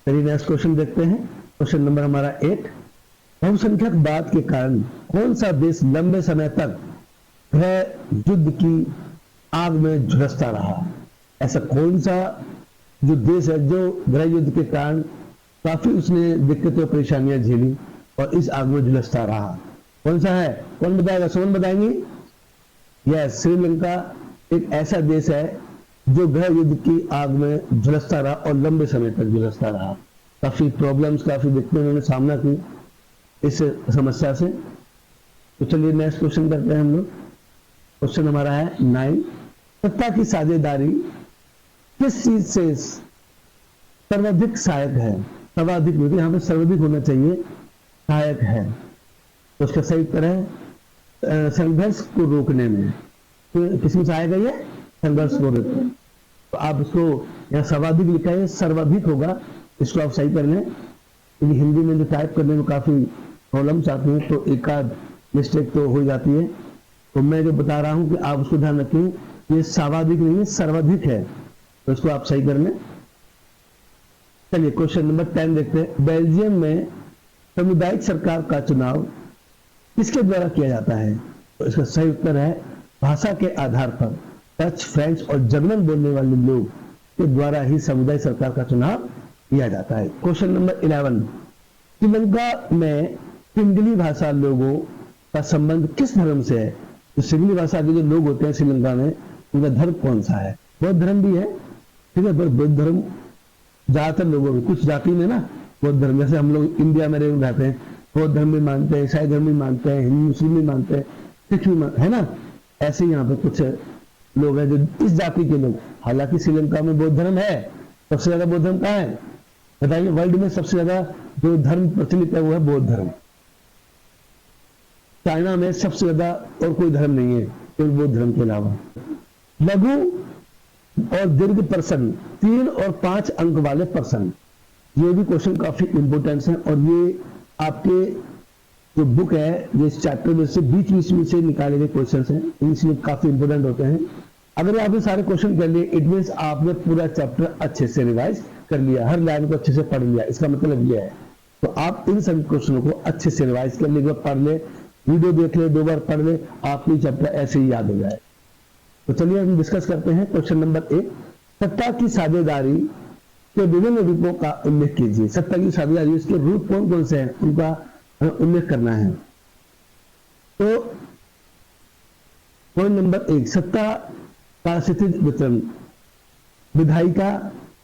चलिए नेक्स्ट क्वेश्चन देखते हैं। क्वेश्चन नंबर हमारा 8, बहुसंख्यकवाद के कारण कौन सा देश लंबे समय तक गृह युद्ध की आग में झुलसता रहा? ऐसा कौन सा जो देश है जो गृह युद्ध के कारण काफी उसने दिक्कतें और परेशानियां झेली और इस आग में झुलसता रहा? कौन सा है? कौन बताएगा? सुमन बताएंगी? यस, श्रीलंका एक ऐसा देश है जो गृह युद्ध की आग में झुलसता रहा और लंबे समय तक झुलसता रहा। काफी प्रॉब्लम्स, काफी दिक्कतें उन्होंने सामना की इस समस्या से। तो चलिए नेक्स्ट क्वेश्चन करते हैं हम लोग। क्वेश्चन हमारा है 9, सत्ता की साझेदारी किस चीज से सर्वाधिक सहायक है? सर्वाधिक नहीं, यहाँ पे सर्वाधिक होना चाहिए, सहायक है। तो उसका सही उत्तर है संघर्ष को रोकने में। तो किसमें सहायक है ये? संघर्ष को रोकने। तो आप इसको यहाँ सर्वाधिक लिखा है, सर्वाधिक होगा, इसको आप सही कर लें, क्योंकि हिंदी में जो टाइप करने में काफी प्रॉब्लम्स आती हैं, तो एक आध मिस्टेक तो हो जाती है। तो मैं जो बता रहा हूं कि आप उसको ध्यान रखें, ये सर्वाधिक नहीं है, सर्वाधिक है, तो इसको आप सही कर लें। चलिए क्वेश्चन नंबर 10 देखते हैं। बेल्जियम में सामुदायिक सरकार का चुनाव किसके द्वारा किया जाता है? तो इसका सही उत्तर है भाषा के आधार पर डच, फ्रेंच और जर्मन बोलने वाले लोग के द्वारा ही सामुदायिक सरकार का चुनाव किया जाता है। क्वेश्चन नंबर 11, श्रीलंका में सिंगली भाषा लोगों का संबंध किस धर्म से है? तो सिंगली भाषा के जो लोग होते हैं श्रीलंका में, उनका धर्म कौन सा है? बौद्ध धर्म भी है, ठीक है, पर बौद्ध धर्म ज्यादातर लोगों में, कुछ जाति में ना बौद्ध धर्म, जैसे हम लोग इंडिया में रहते हैं, बौद्ध धर्म भी मानते हैं, ईसाई धर्म भी मानते हैं, हिंदू मुस्लिम भी मानते हैं, सिख भी मानते है ना। ऐसे ही यहाँ पे कुछ लोग हैं जो इस जाति के लोग, हालांकि श्रीलंका में बौद्ध धर्म है, सबसे ज्यादा बौद्ध धर्म कहाँ है बताइए? वर्ल्ड में सबसे ज्यादा जो धर्म प्रचलित है वो है बौद्ध धर्म। चाइना में सबसे ज्यादा और कोई धर्म नहीं है केवल बौद्ध धर्म के अलावा। लघु और दीर्घ प्रश्न, 3 और 5 अंक वाले प्रश्न, ये भी क्वेश्चन काफी इंपोर्टेंट है, और ये आपके जो बुक है ये इस चैप्टर में से बीच में से निकाले गए क्वेश्चन हैं, इसलिए काफी इंपोर्टेंट होते हैं। अगर आपने सारे क्वेश्चन कर लिए, इट मीन्स आपने पूरा चैप्टर अच्छे से रिवाइज कर लिया, हर लाइन को अच्छे से पढ़ लिया, इसका मतलब यह है। तो आप इन सभी क्वेश्चनों को अच्छे से रिवाइज कर ले, एक बार पढ़ ले, वीडियो देख ले, 2 बार पढ़ ले, आपको चैप्टर ऐसे ही याद हो जाए। तो चलिए हम डिस्कस करते हैं। क्वेश्चन नंबर 1, सत्ता की साझेदारी के विभिन्न रूपों का उल्लेख कीजिए। सत्ता की साझेदारी, इसके रूप कौन कौन से हैं उनका उल्लेख करना है। तो पॉइंट नंबर 1, सत्ता का स्थितिज वितरण विधायिका,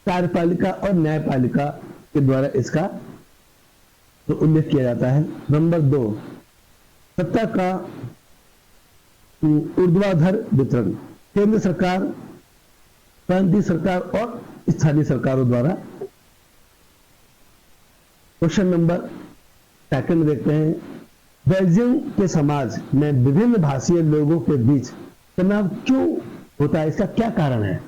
कार्यपालिका और न्यायपालिका के द्वारा इसका तो उल्लेख किया जाता है। नंबर 2, सत्ता का ऊर्ध्वाधर वितरण केंद्र सरकार, प्रांतीय सरकार और स्थानीय सरकारों द्वारा। क्वेश्चन नंबर 2 देखते हैं, बेल्जियम के समाज में विभिन्न भाषीय लोगों के बीच तनाव क्यों होता है, इसका क्या कारण है।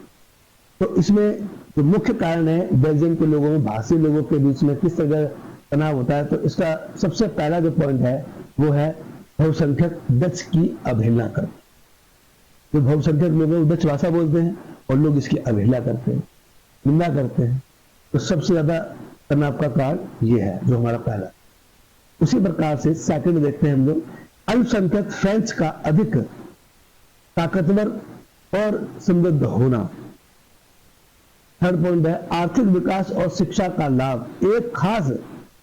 तो इसमें जो मुख्य कारण है, बेल्जियम के लोगों में भाषी लोगों के बीच में किस तरह तनाव होता है, तो इसका सबसे पहला जो पॉइंट है वो है बहुसंख्यक डच की अवहेलना करना। जो बहुसंख्यक लोग हैं वो डच भाषा बोलते हैं और लोग इसकी अवहेलना करते हैं, निंदा करते हैं। तो सबसे ज्यादा तनाव का कारण ये है जो हमारा पहला। उसी प्रकार से सेकंड देखते हैं हम लोग, अल्पसंख्यक फ्रेंच का अधिक ताकतवर और समृद्ध होना। थर्ड पॉइंट है, आर्थिक विकास और शिक्षा का लाभ एक खास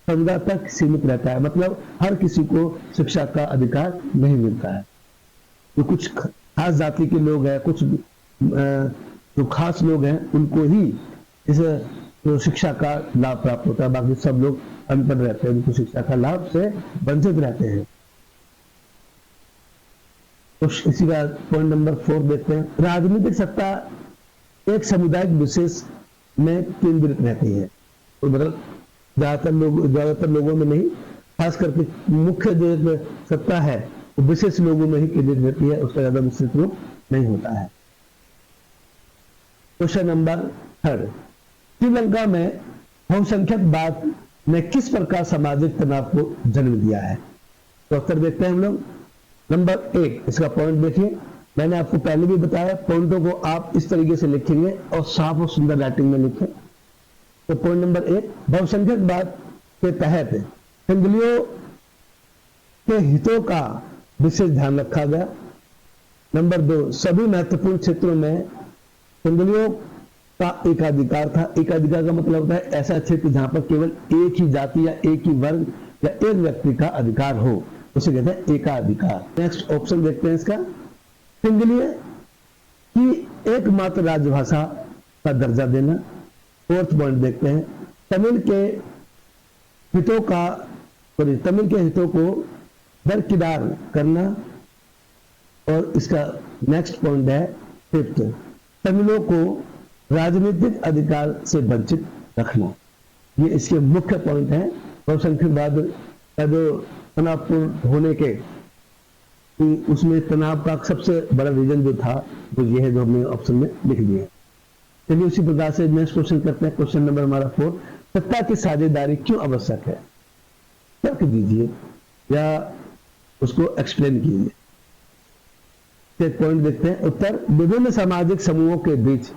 समुदाय तक सीमित रहता है, मतलब हर किसी को शिक्षा का अधिकार नहीं मिलता है। तो कुछ खास जाति के लोग हैं, कुछ जो खास लोग हैं उनको ही इस तो शिक्षा का लाभ प्राप्त होता है, बाकी सब लोग अनपढ़ रहते हैं, उनको शिक्षा का लाभ से वंचित रहते हैं। तो इसी का पॉइंट नंबर 4 देखते हैं, राजनीतिक सत्ता एक सामुदायिक विशेष में केंद्रित रहती है। तो मतलब ज्यादातर लोगों में नहीं, खास करके मुख्य जो सत्ता है वो विशेष लोगों में ही केंद्रित रहती है, उसका ज्यादा विस्तृत रूप नहीं होता है। क्वेश्चन नंबर 3, श्रीलंका में बहुसंख्यकवाद ने किस प्रकार सामाजिक तनाव को जन्म दिया है। तो उत्तर देखते हैं हम लोग। नंबर 1, इसका पॉइंट देखिए, मैंने आपको पहले भी बताया, पॉइंटों को आप इस तरीके से लिखेंगे और साफ और सुंदर राइटिंग में लिखें। तो पॉइंट नंबर 1, बहुसंख्यकवाद के तहत सिंगलियों के हितों का विशेष ध्यान रखा गया। नंबर 2, सभी महत्वपूर्ण क्षेत्रों में सिंगलियों का एकाधिकार था। एकाधिकार का मतलब होता है ऐसा क्षेत्र जहां पर केवल एक ही जाति या एक ही वर्ग या एक व्यक्ति का अधिकार हो, उसे कहते हैं एकाधिकार। नेक्स्ट ऑप्शन देखते हैं इसका, सिंगलीय की एकमात्र राजभाषा का दर्जा देना। फोर्थ पॉइंट देखते हैं, तमिल के हितों को दरकिनार करना। और इसका नेक्स्ट पॉइंट है 5th, तमिलों को राजनीतिक अधिकार से वंचित रखना। ये इसके मुख्य पॉइंट हैं। बहुसंख्यकवाद का जो तनावपूर्ण होने के, उसमें तनाव का सबसे बड़ा रीजन जो था वो ये है जो हमने ऑप्शन में लिख दिया। चलिए उसी प्रकार से नेक्स्ट क्वेश्चन करते हैं। क्वेश्चन नंबर हमारा 4, सत्ता की साझेदारी क्यों आवश्यक है, तर्क दीजिए या उसको एक्सप्लेन कीजिए। एक पॉइंट देखते हैं, उत्तर विभिन्न सामाजिक समूहों के बीच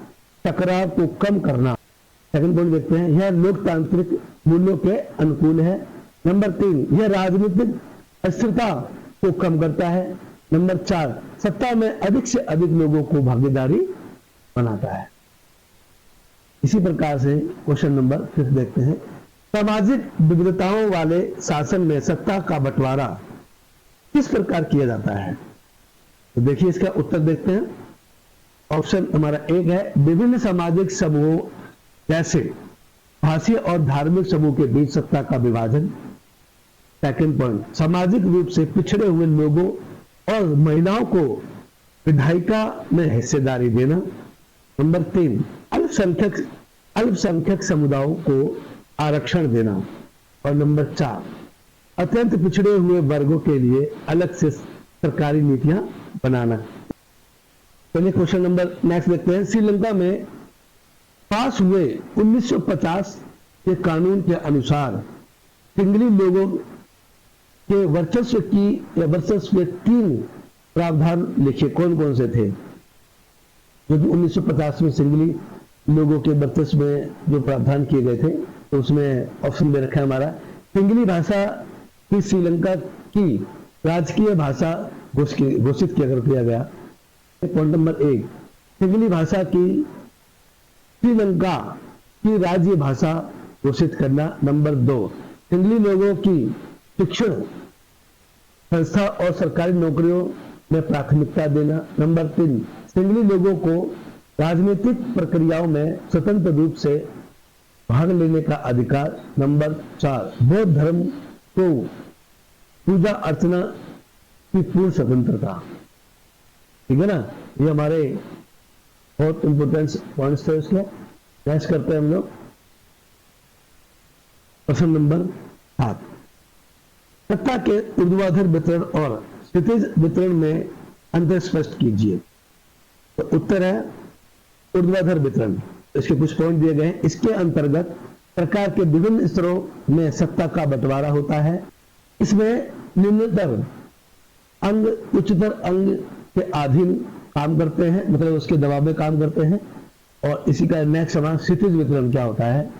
टकराव को कम करना। सेकंड पॉइंट देखते हैं, यह लोकतांत्रिक मूल्यों के अनुकूल है। नंबर 3, यह राजनीतिक अस्थिरता को कम करता है। नंबर 4, सत्ता में अधिक से अधिक लोगों को भागीदारी बनाता है। इसी प्रकार से क्वेश्चन नंबर 5 देखते हैं, सामाजिक विविधताओं वाले शासन में सत्ता का बंटवारा किस प्रकार किया जाता है। तो देखिए इसका उत्तर देखते हैं। ऑप्शन हमारा 1 है, विभिन्न सामाजिक समूहों जैसे भाषीय और धार्मिक समूह के बीच सत्ता का विभाजन। सेकंड पॉइंट, सामाजिक रूप से पिछड़े हुए लोगों और महिलाओं को विधायिका में हिस्सेदारी देना। नंबर 3, अल्पसंख्यक समुदायों को आरक्षण देना। और नंबर 4, अत्यंत पिछड़े हुए वर्गों के लिए अलग से सरकारी नीतियां बनाना। चलिए क्वेश्चन नंबर नेक्स्ट देखते हैं, श्रीलंका में पास हुए 1950 के कानून के अनुसार सिंगली लोगों के वर्चस्व के 3 प्रावधान लिखे, कौन कौन से थे। जो 1950 में सिंगली लोगों के वर्चस्व में जो प्रावधान किए गए थे, तो उसमें ऑप्शन में रखा है हमारा, सिंगली भाषा की श्रीलंका की राजकीय भाषा घोषित किया गया। पॉइंट नंबर 1, सिंगली भाषा की श्रीलंका की राज्य भाषा घोषित करना। नंबर 2, सिंगली लोगों की शिक्षण संस्था और सरकारी नौकरियों में प्राथमिकता देना। नंबर 3, सिंगली लोगों को राजनीतिक प्रक्रियाओं में स्वतंत्र रूप से भाग लेने का अधिकार। नंबर 4, बौद्ध धर्म को पूजा अर्चना की पूर्ण स्वतंत्रता। ठीक है ना, ये हमारे बहुत इंपोर्टेंट पॉइंट्स थे इसके। नेक्स्ट करते हैं हम लोग प्रश्न नंबर 7, सत्ता के ऊर्ध्वाधर वितरण और क्षितिज वितरण में अंतर स्पष्ट कीजिए। तो उत्तर है ऊर्ध्वाधर वितरण। इसके कुछ पॉइंट दिए गए हैं। इसके अंतर्गत सरकार के विभिन्न स्तरों में सत्ता का बंटवारा होता है। इसमें निम्नतर अंग उच्चतर अंग के अधीन काम करते हैं, मतलब उसके दबाव में काम करते हैं। और इसी का नेक्स्ट सवाल, क्षितिज वितरण क्या होता है?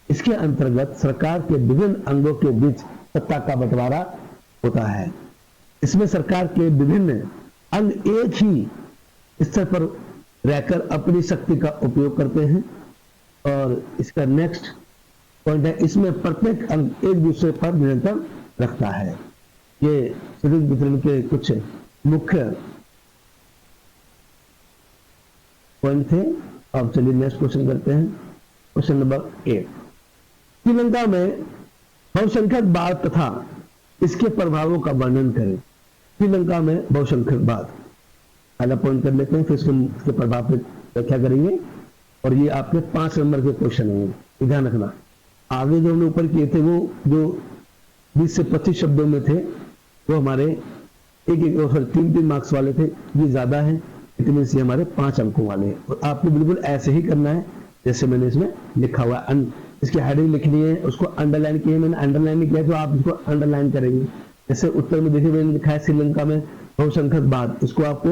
इसके अंतर्गत सरकार के विभिन्न अंगों के बीच सत्ता का बंटवारा होता है। इसमें सरकार के विभिन्न अंग एक ही स्तर पर रहकर अपनी शक्ति का उपयोग करते हैं। और इसका नेक्स्ट पॉइंट है, इसमें प्रत्येक अंग एक दूसरे पर नियंत्रण रखता है। ये क्षितिज वितरण के कुछ मुख्य पॉइंट थे। अब चलिए नेक्स्ट क्वेश्चन करते हैं। क्वेश्चन नंबर 8, श्रीलंका में बहुसंख्यकवाद तथा इसके प्रभावों का वर्णन करें। श्रीलंका में बहुसंख्यकवाद पहला पॉइंट कर लेते हैं, फिर इसके प्रभाव पर व्याख्या करेंगे। और ये आपके 5 नंबर के क्वेश्चन होंगे, ध्यान रखना। आगे जो हमने ऊपर किए थे वो जो 20 से 25 शब्दों में थे वो हमारे एक 3 मार्क्स वाले थे। ये ज्यादा है, इतने से हमारे 5 अंकों वाले हैं। और आपको बिल्कुल ऐसे ही करना है जैसे मैंने इसमें लिखा हुआ है। इसकी हेडिंग लिखनी है, उसको अंडरलाइन किया, मैंने अंडरलाइन नहीं किया तो आप इसको अंडरलाइन करेंगे। जैसे उत्तर में देखिए मैंने लिखा है श्रीलंका में बहुसंख्यकवाद, इसको आपको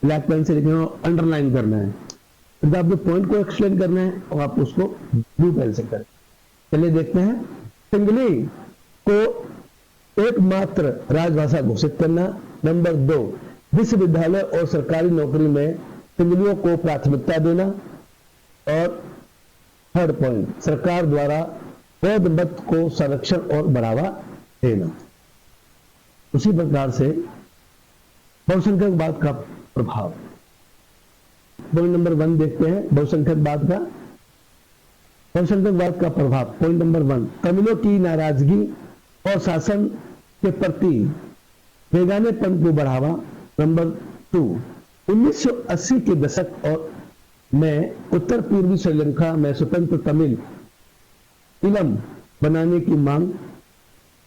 ब्लैक पेन से लिखना और अंडरलाइन करना है। फिर आपको पॉइंट को एक्सप्लेन करना है और आप उसको ब्लू पेन से करें। चलिए देखते हैं। सिंगली को एकमात्र राजभाषा घोषित करना। नंबर 2, विश्वविद्यालय और सरकारी नौकरी में सिंगलियों को प्राथमिकता देना। और थर्ड पॉइंट, सरकार द्वारा बौद्ध मत को संरक्षण और बढ़ावा देना। उसी प्रकार से बहुसंख्यकवाद का प्रभाव, पॉइंट नंबर 1 देखते हैं। बहुसंख्यकवाद का प्रभाव, पॉइंट नंबर 1, तमिलों की नाराजगी और शासन के प्रति बेगानेपन को बढ़ावा। नंबर 2, 1980 के दशक और में उत्तर पूर्वी श्रीलंका में स्वतंत्र तमिल फिल्म बनाने की मांग।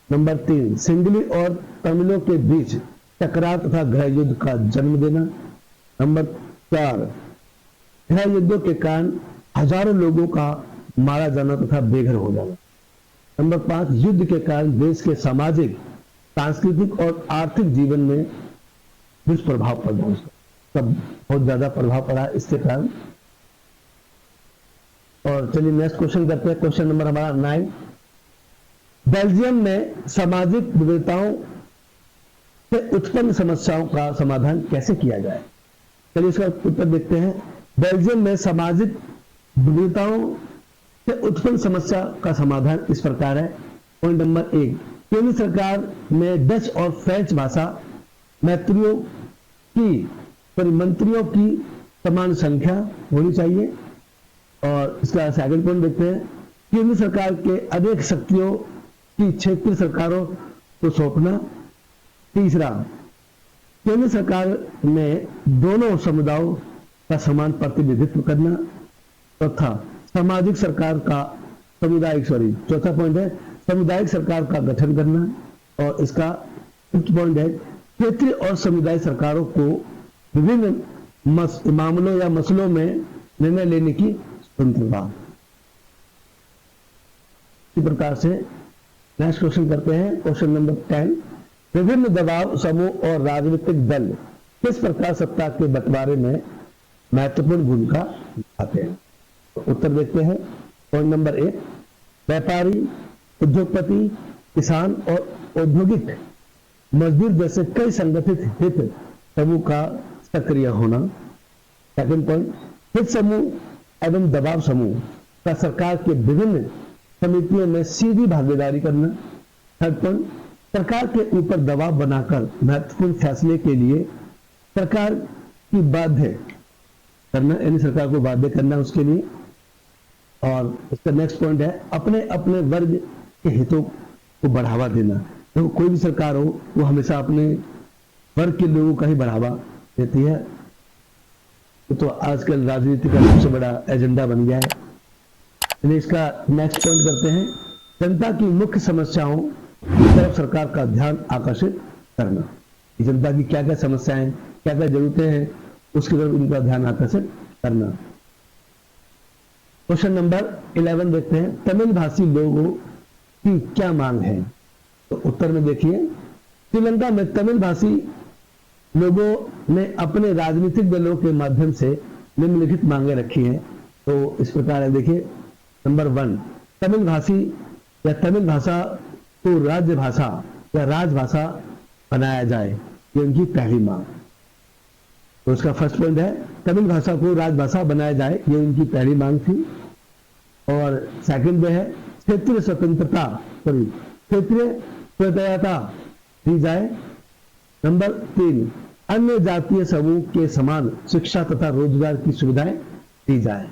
नंबर 3, सिंगली और तमिलों के बीच टकराव तथा गृह युद्ध का जन्म देना। नंबर 4, गृह युद्धों के कारण हजारों लोगों का मारा जाना तथा बेघर हो जाना। नंबर 5, युद्ध के कारण देश के सामाजिक, सांस्कृतिक और आर्थिक जीवन में दुष्प्रभाव पड़ा, सब बहुत ज्यादा प्रभाव पड़ा इसके कारण। और चलिए नेक्स्ट क्वेश्चन करते हैं। क्वेश्चन नंबर हमारा 9, बेल्जियम में सामाजिक विविधताओं से उत्पन्न समस्याओं का समाधान कैसे किया जाए। चलिए इसका उत्तर देखते हैं। बेल्जियम में सामाजिक विविधताओं से उत्पन्न समस्या का समाधान इस प्रकार है। पॉइंट नंबर 1, केंद्र सरकार में डच और फ्रेंच भाषा मंत्रियों की समान संख्या होनी चाहिए। और इसका सेकंड पॉइंट देखते हैं। केंद्र सरकार के अनेक शक्तियों की क्षेत्रीय सरकारों को सौंपना। तीसरा, केंद्र सरकार में दोनों समुदायों का समान प्रतिनिधित्व करना। चौथा, सामाजिक सरकार का चौथा पॉइंट है सामुदायिक सरकार का गठन करना। और इसका फिफ्थ पॉइंट है क्षेत्रीय और सामुदायिक सरकारों को विभिन्न मामलों या मसलों में निर्णय लेने की स्वतंत्रता। इसी प्रकार से नेक्स्ट क्वेश्चन करते हैं। क्वेश्चन नंबर 10, विभिन्न दबाव समूह और राजनीतिक दल किस प्रकार सत्ता के बंटवारे में महत्वपूर्ण भूमिका निभाते हैं। तो उत्तर देखते हैं। पॉइंट नंबर 1, व्यापारी, उद्योगपति, किसान और औद्योगिक मजदूर जैसे कई संगठित हित समूह का सक्रिय होना। सेकंड पॉइंट, हित समूह एवं दबाव समूह का सरकार के विभिन्न समितियों में सीधी भागीदारी करना। थर्ड पॉइंट, सरकार के ऊपर दबाव बनाकर महत्वपूर्ण फैसले के लिए सरकार की बाध्य करना, यानी सरकार को बाध्य करना उसके लिए। और इसका नेक्स्ट पॉइंट है अपने अपने वर्ग के हितों को बढ़ावा देना। तो कोई भी सरकार हो वो हमेशा अपने वर्ग के लोगों का ही बढ़ावा देती है। तो आजकल राजनीति का सबसे बड़ा एजेंडा बन गया है। चलिए इसका नेक्स्ट पॉइंट करते हैं, जनता की मुख्य समस्याओं की तरफ सरकार का ध्यान आकर्षित करना। जनता की क्या क्या समस्याएं, क्या क्या जरूरतें हैं, उसकी तरफ उनका ध्यान आकर्षित करना। क्वेश्चन नंबर 11 देखते हैं, तमिल भाषी लोगों की क्या मांग है। तो उत्तर में देखिए, श्रीलंका में तमिल भाषी लोगों ने अपने राजनीतिक दलों के माध्यम से निम्नलिखित मांगे रखी हैं। तो इस प्रकार है, देखिए नंबर 1, तमिल भाषी या तमिल भाषा को राज्य भाषा या राजभाषा बनाया जाए, ये उनकी पहली मांग। तो उसका फर्स्ट पॉइंट है तमिल भाषा को राजभाषा बनाया जाए, ये उनकी पहली मांग थी। और सेकंड में है क्षेत्रीय स्वतंत्रता, क्षेत्रीय स्वतंत्रता दी जाए। नंबर 3, अन्य जातीय समूह के समान शिक्षा तथा रोजगार की सुविधाएं दी जाए।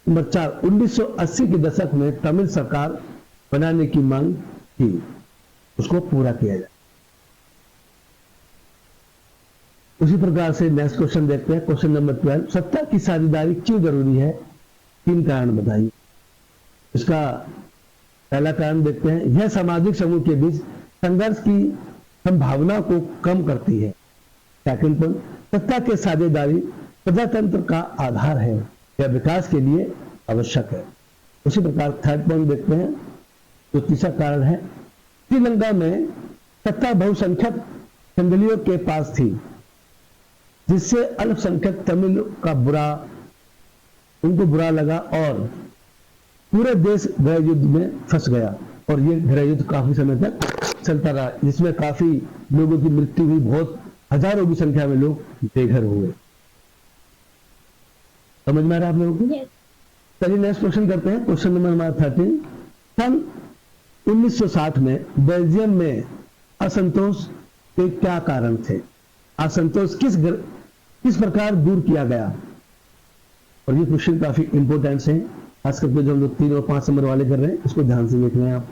नंबर 4, 1980 के दशक में तमिल सरकार बनाने की मांग थी, उसको पूरा किया जाए। उसी प्रकार से नेक्स्ट क्वेश्चन देखते हैं, क्वेश्चन नंबर 12, सत्ता की साझेदारी क्यों जरूरी है, 3 कारण बताइए। इसका पहला कारण देखते हैं, यह सामाजिक समूह के बीच संघर्ष की संभावना को कम करती है। सेकंड पॉइंट, सत्ता के साझेदारी प्रजातंत्र का आधार है, यह विकास के लिए आवश्यक है। उसी प्रकार थर्ड पॉइंट देखते हैं, तो तीसरा कारण है श्रीलंका में सत्ता बहुसंख्यक संगलियों के पास थी, जिससे अल्पसंख्यक तमिल का उनको बुरा लगा और पूरे देश गृह युद्ध में फंस गया। और ये गृह युद्ध काफी समय तक चलता रहा, जिसमें काफी लोगों की मृत्यु हुई, बहुत हजारों की संख्या में लोग बेघर हुए। समझ में आ रहा है आप लोगों को? चलिए नेक्स्ट क्वेश्चन करते हैं, क्वेश्चन नंबर हमारा 13, सन 1960 में बेल्जियम में असंतोष के क्या कारण थे, असंतोष किस प्रकार दूर किया गया। और ये क्वेश्चन काफी इंपोर्टेंट है, खास करके जो हम लोग 3 और 5 नंबर वाले कर रहे हैं, इसको ध्यान से देख रहे हैं आप।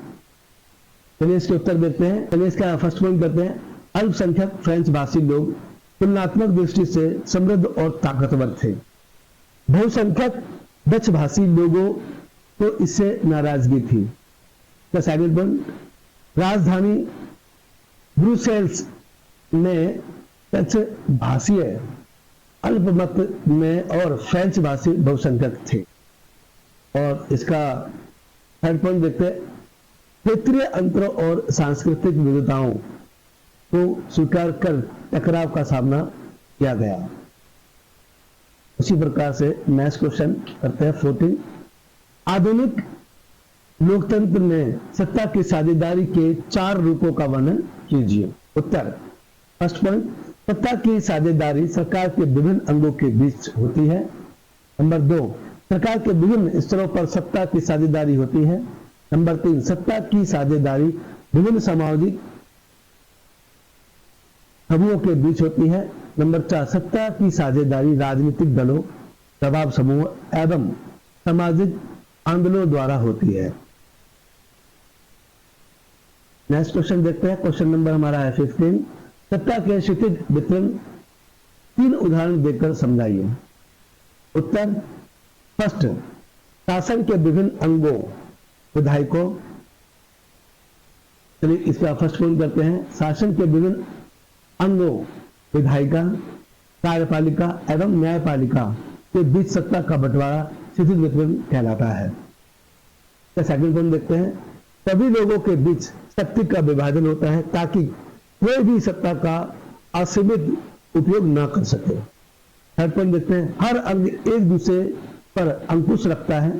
चलिए इसके उत्तर देखते हैं। चलिए इसका फर्स्ट पॉइंट करते हैं, अल्पसंख्यक फ्रेंच भाषी लोग तुलनात्मक दृष्टि से समृद्ध और ताकतवर थे। बहुसंख्यक डच भाषी लोगों को इससे नाराजगी थी। सेकंड पॉइंट, राजधानी ब्रुसेल्स में डच भाषीय अल्पमत में और फ्रेंच भाषी बहुसंख्यक थे। और इसका थर्ड पॉइंट देखते हैं, क्षेत्रीय अंतरों और सांस्कृतिक विविधताओं को स्वीकार कर टकराव का सामना किया गया। उसी प्रकार से नेक्स्ट क्वेश्चन करते हैं 14, आधुनिक लोकतंत्र में सत्ता की साझेदारी के 4 रूपों का वर्णन कीजिए। उत्तर, फर्स्ट पॉइंट, सत्ता की साझेदारी सरकार के विभिन्न अंगों के बीच होती है। नंबर 2, सरकार के विभिन्न स्तरों पर सत्ता की साझेदारी होती है। नंबर 3, सत्ता की साझेदारी विभिन्न सामाजिक समूहों के बीच होती है। नंबर 4, सत्ता की साझेदारी राजनीतिक दलों, दबाव समूह एवं सामाजिक आंदोलनों द्वारा होती है। नेक्स्ट क्वेश्चन देखते हैं, क्वेश्चन नंबर हमारा है 15, सत्ता के क्षितिज वितरण 3 उदाहरण देकर समझाइए। उत्तर, फर्स्ट, शासन के विभिन्न अंगों, विधायकों। चलिए इसका फर्स्ट पॉइंट करते हैं, शासन के विभिन्न अंगों, विधायिका, कार्यपालिका एवं न्यायपालिका के बीच सत्ता का बंटवारा क्षितिज वितरण कहलाता है। सेकंड पॉइंट देखते हैं, सभी लोगों के बीच शक्ति का विभाजन होता है ताकि कोई भी सत्ता का असीमित उपयोग ना कर सके। थर्ड पॉइंट देखते हैं, हर अंग एक दूसरे पर अंकुश रखता है,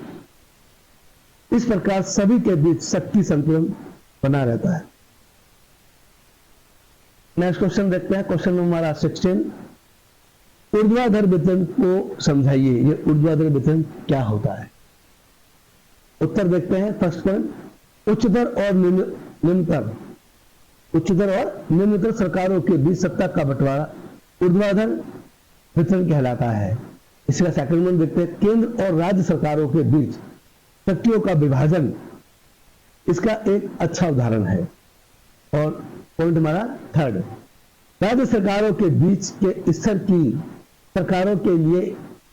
इस प्रकार सभी के बीच शक्ति संतुलन बना रहता है। नेक्स्ट क्वेश्चन देखते हैं, क्वेश्चन नंबर 16, ऊर्ध्वाधर वेतन को समझाइए, ये ऊर्ध्वाधर वेतन क्या होता है। उत्तर देखते हैं। फर्स्ट पॉइंट, उच्चतर और निम्नतर, उच्चतर और निम्नतर सरकारों के बीच सत्ता का बंटवारा ऊर्ध्वाधर वेतन कहलाता है। इसका सेकंड पॉइंट देखते हैं, केंद्र और राज्य सरकारों के बीच शक्तियों का विभाजन, इसका एक अच्छा उदाहरण है। और पॉइंट हमारा थर्ड, राज्य सरकारों के बीच के स्तर की सरकारों के लिए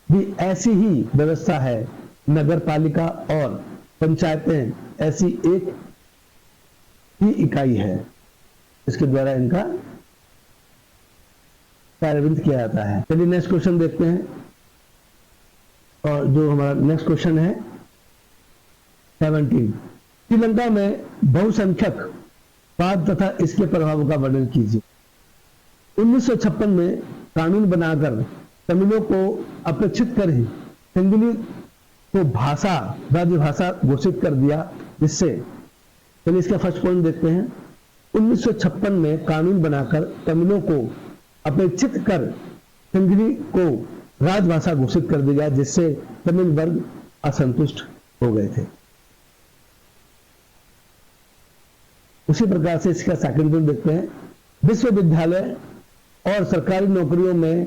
भी ऐसी ही व्यवस्था है। नगर पालिका और पंचायतें ऐसी एक ही इकाई है, इसके द्वारा इनका कार्यान्वित किया जाता है। चलिए नेक्स्ट क्वेश्चन देखते हैं। और जो हमारा नेक्स्ट क्वेश्चन है 17, श्रीलंका में बहुसंख्यक वाद तथा इसके प्रभावों का वर्णन कीजिए। 1956 में कानून बनाकर तमिलों को अपेक्षित कर ही सिंगली को भाषा, राज्य भाषा घोषित कर दिया, जिससे, चलिए इसका फर्स्ट पॉइंट देखते हैं। 1956 में कानून बनाकर तमिलों को अपेक्षित कर सिंगली को राजभाषा घोषित कर दिया, जिससे तमिल वर्ग असंतुष्ट हो गए थे। उसी प्रकार से इसका सेकंड पॉइंट देखते हैं। विश्वविद्यालय और सरकारी नौकरियों में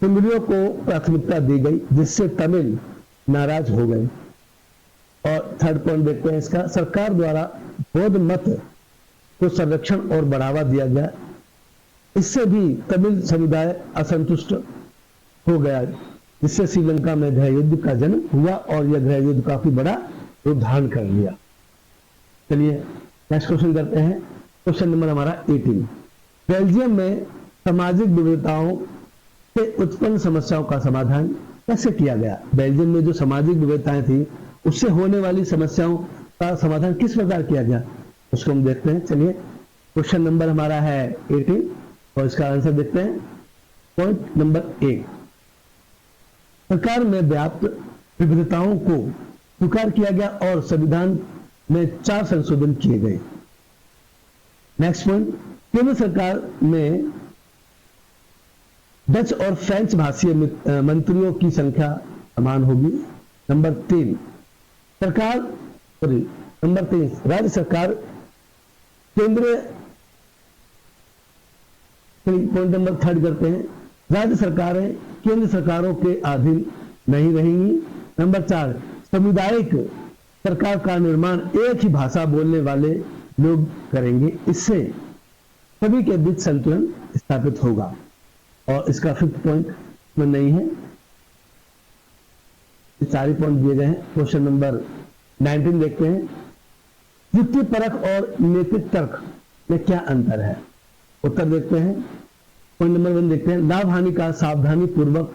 सिंगलियों को प्राथमिकता दी गई, जिससे तमिल नाराज हो गए। और थर्ड पॉइंट देखते हैं इसका, सरकार द्वारा बौद्ध मत को संरक्षण और बढ़ावा दिया गया, इससे भी तमिल समुदाय असंतुष्ट हो गया, जिससे श्रीलंका में गृह युद्ध का जन्म हुआ और यह गृह युद्ध काफी बड़ा रूप धारण कर लिया। चलिए नेक्स्ट क्वेश्चन करते हैं। क्वेश्चन नंबर हमारा 18, बेल्जियम में सामाजिक विविधताओं से उत्पन्न समस्याओं का समाधान कैसे किया गया। बेल्जियम में जो सामाजिक विविधताएं थी, उससे होने वाली समस्याओं का समाधान किस प्रकार किया गया, उसको हम देखते हैं। चलिए क्वेश्चन नंबर हमारा है 18 और इसका आंसर देखते हैं। पॉइंट नंबर 1, सरकार में व्याप्त विविधताओं को स्वीकार किया गया और संविधान में 4 संशोधन किए गए। नेक्स्ट पॉइंट, केंद्र सरकार में डच और फ्रेंच भाषीय मंत्रियों की संख्या समान होगी। नंबर 3, राज्य सरकार केंद्र, पॉइंट नंबर 3 करते हैं, राज्य सरकारें केंद्र सरकारों के अधीन नहीं रहेंगी। नंबर 4, सामुदायिक सरकार का निर्माण एक ही भाषा बोलने वाले लोग करेंगे, इससे सभी के बीच संतुलन स्थापित होगा। और इसका 5th पॉइंट में नहीं है, सारे पॉइंट दिए गए हैं। क्वेश्चन नंबर 19 देखते हैं, युक्ति परक और नैतिक तर्क में क्या अंतर है। उत्तर देखते हैं। पॉइंट नंबर 1 देखते हैं, लाभ हानि का सावधानी पूर्वक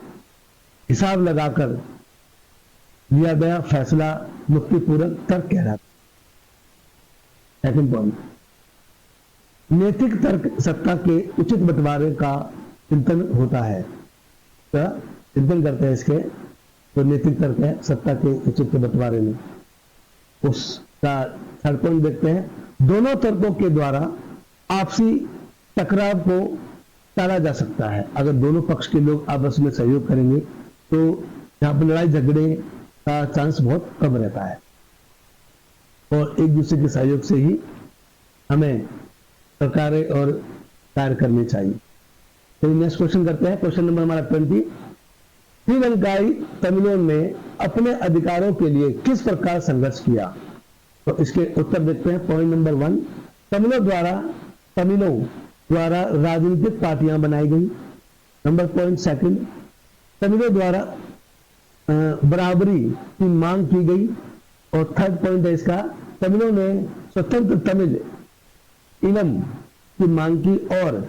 हिसाब लगाकर लिया गया फैसला युक्तिपूर्वक तर्क कहलाता है। सेकंड पॉइंट, नैतिक तर्क सत्ता के उचित बंटवारे का चिंतन होता है, तो चिंतन करते हैं इसके, तो नैतिक तर्क है सत्ता के उचित बंटवारे में। उसका थर्ड पॉइंट देखते हैं, दोनों तर्कों के द्वारा आपसी टकराव को टाला जा सकता है। अगर दोनों पक्ष के लोग आपस में सहयोग करेंगे तो यहाँ पर लड़ाई झगड़े का चांस बहुत कम रहता है, और एक दूसरे के सहयोग से ही हमें सरकारें और कार्य करने चाहिए। तो नेक्स्ट क्वेश्चन करते हैं। क्वेश्चन नंबर हमारा 20, श्रीलंकाई तमिलों ने अपने अधिकारों के लिए किस प्रकार संघर्ष किया। तो इसके उत्तर देखते हैं। पॉइंट नंबर 1, तमिलों द्वारा राजनीतिक पार्टियां बनाई गई। नंबर पॉइंट 2, तमिलों द्वारा बराबरी की मांग की गई। और थर्ड पॉइंट है इसका, तमिलों ने स्वतंत्र तमिल इलम की मांग की और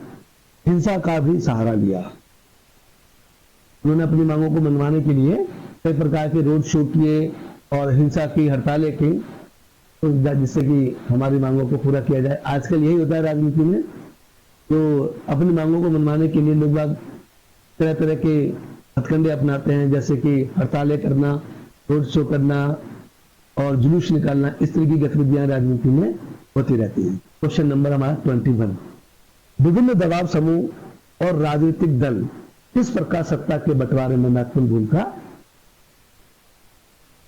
हिंसा का भी सहारा लिया। उन्होंने अपनी मांगों को मनवाने के लिए कई प्रकार के रोड शो किए और हिंसा की हड़तालें की, जिससे कि हमारी मांगों को पूरा किया जाए। आजकल यही होता है राजनीति में, तो अपनी मांगों को मनवाने के लिए लोग बाग तरह तरह के हथकंडे अपनाते हैं, जैसे कि हड़तालें करना, रोड शो करना और जुलूस निकालना। इस तरह की गतिविधियां राजनीति में होती रहती है। क्वेश्चन नंबर हमारा 21, विभिन्न दबाव समूह और राजनीतिक दल किस प्रकार सत्ता के बंटवारे में महत्वपूर्ण भूमिका।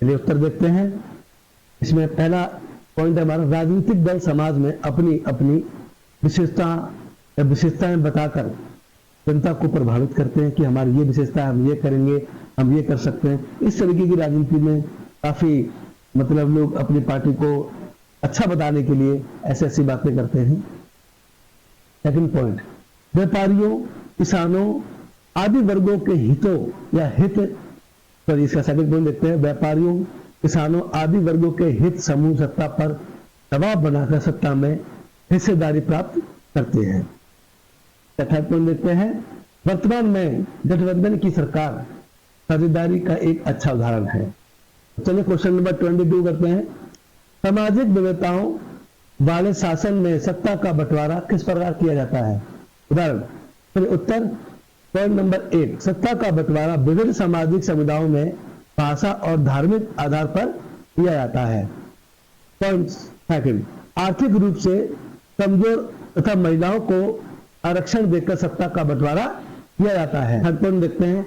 चलिए उत्तर देखते हैं। इसमें पहला पॉइंट है हमारा, राजनीतिक दल समाज में अपनी अपनी विशेषताएं बताकर जनता को प्रभावित करते हैं कि हमारी ये विशेषता है, हम ये करेंगे, हम ये कर सकते हैं। इस तरीके की राजनीति में काफी मतलब लोग अपनी पार्टी को अच्छा बताने के लिए ऐसी ऐसी बातें करते हैं। सेकंड पॉइंट, व्यापारियों, किसानों आदि वर्गों के हितों या हित, तो इसका सेकंड पॉइंट देखते हैं, व्यापारियों, किसानों आदि वर्गों के हित समूह सत्ता पर दबाव बनाकर सत्ता में हिस्सेदारी प्राप्त करते हैं। थर्ड पॉइंट देखते हैं, वर्तमान में गठबंधन की सरकार साझेदारी का एक अच्छा उदाहरण है। चलिए क्वेश्चन नंबर 22 करते हैं, सामाजिक विविधताओं वाले शासन में सत्ता का बंटवारा किस प्रकार किया जाता है। उदाहरण। फिर उत्तर पॉइंट नंबर 1, सत्ता का बंटवारा विभिन्न सामाजिक समुदायों में भाषा और धार्मिक आधार पर किया जाता है। पॉइंट सेकंड, आर्थिक रूप से कमजोर तथा महिलाओं को आरक्षण देकर सत्ता का बंटवारा किया जाता है। थर्ड पॉइंट देखते हैं,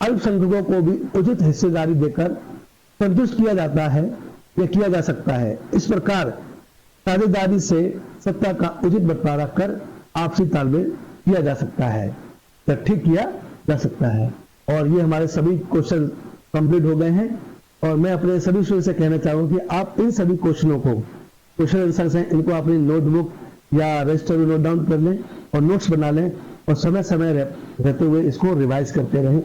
अल्पसंख्यकों को भी उचित हिस्सेदारी देकर संतुष्ट किया जाता है या किया जा सकता है। इस प्रकार साझेदारी से सत्ता का उचित बंटवारा कर आपसी तालमेल किया जा सकता है या ठीक किया जा सकता है। और ये हमारे सभी क्वेश्चन कंप्लीट हो गए हैं और मैं अपने सभी स्टूडेंट से कहना चाहूंगा कि आप इन सभी क्वेश्चनों को, क्वेश्चन आंसर्स हैं, इनको अपनी नोटबुक या रजिस्टर में नोट डाउन कर लें और नोट्स बना लें और समय समय रहते हुए इसको रिवाइज करते रहें।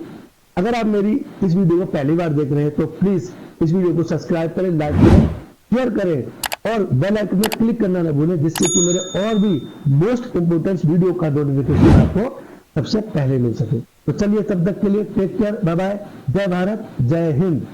अगर आप मेरी इस वीडियो को पहली बार देख रहे हैं तो प्लीज इस वीडियो को सब्सक्राइब करें, लाइक करें, शेयर करें और बेल आइकन में क्लिक करना न भूलें, जिससे कि मेरे और भी मोस्ट इंपोर्टेंट वीडियो का नोटिफिकेशन आपको सबसे पहले मिल सके। तो चलिए तब तक के लिए टेक केयर, बाय बाय, जय भारत, जय हिंद।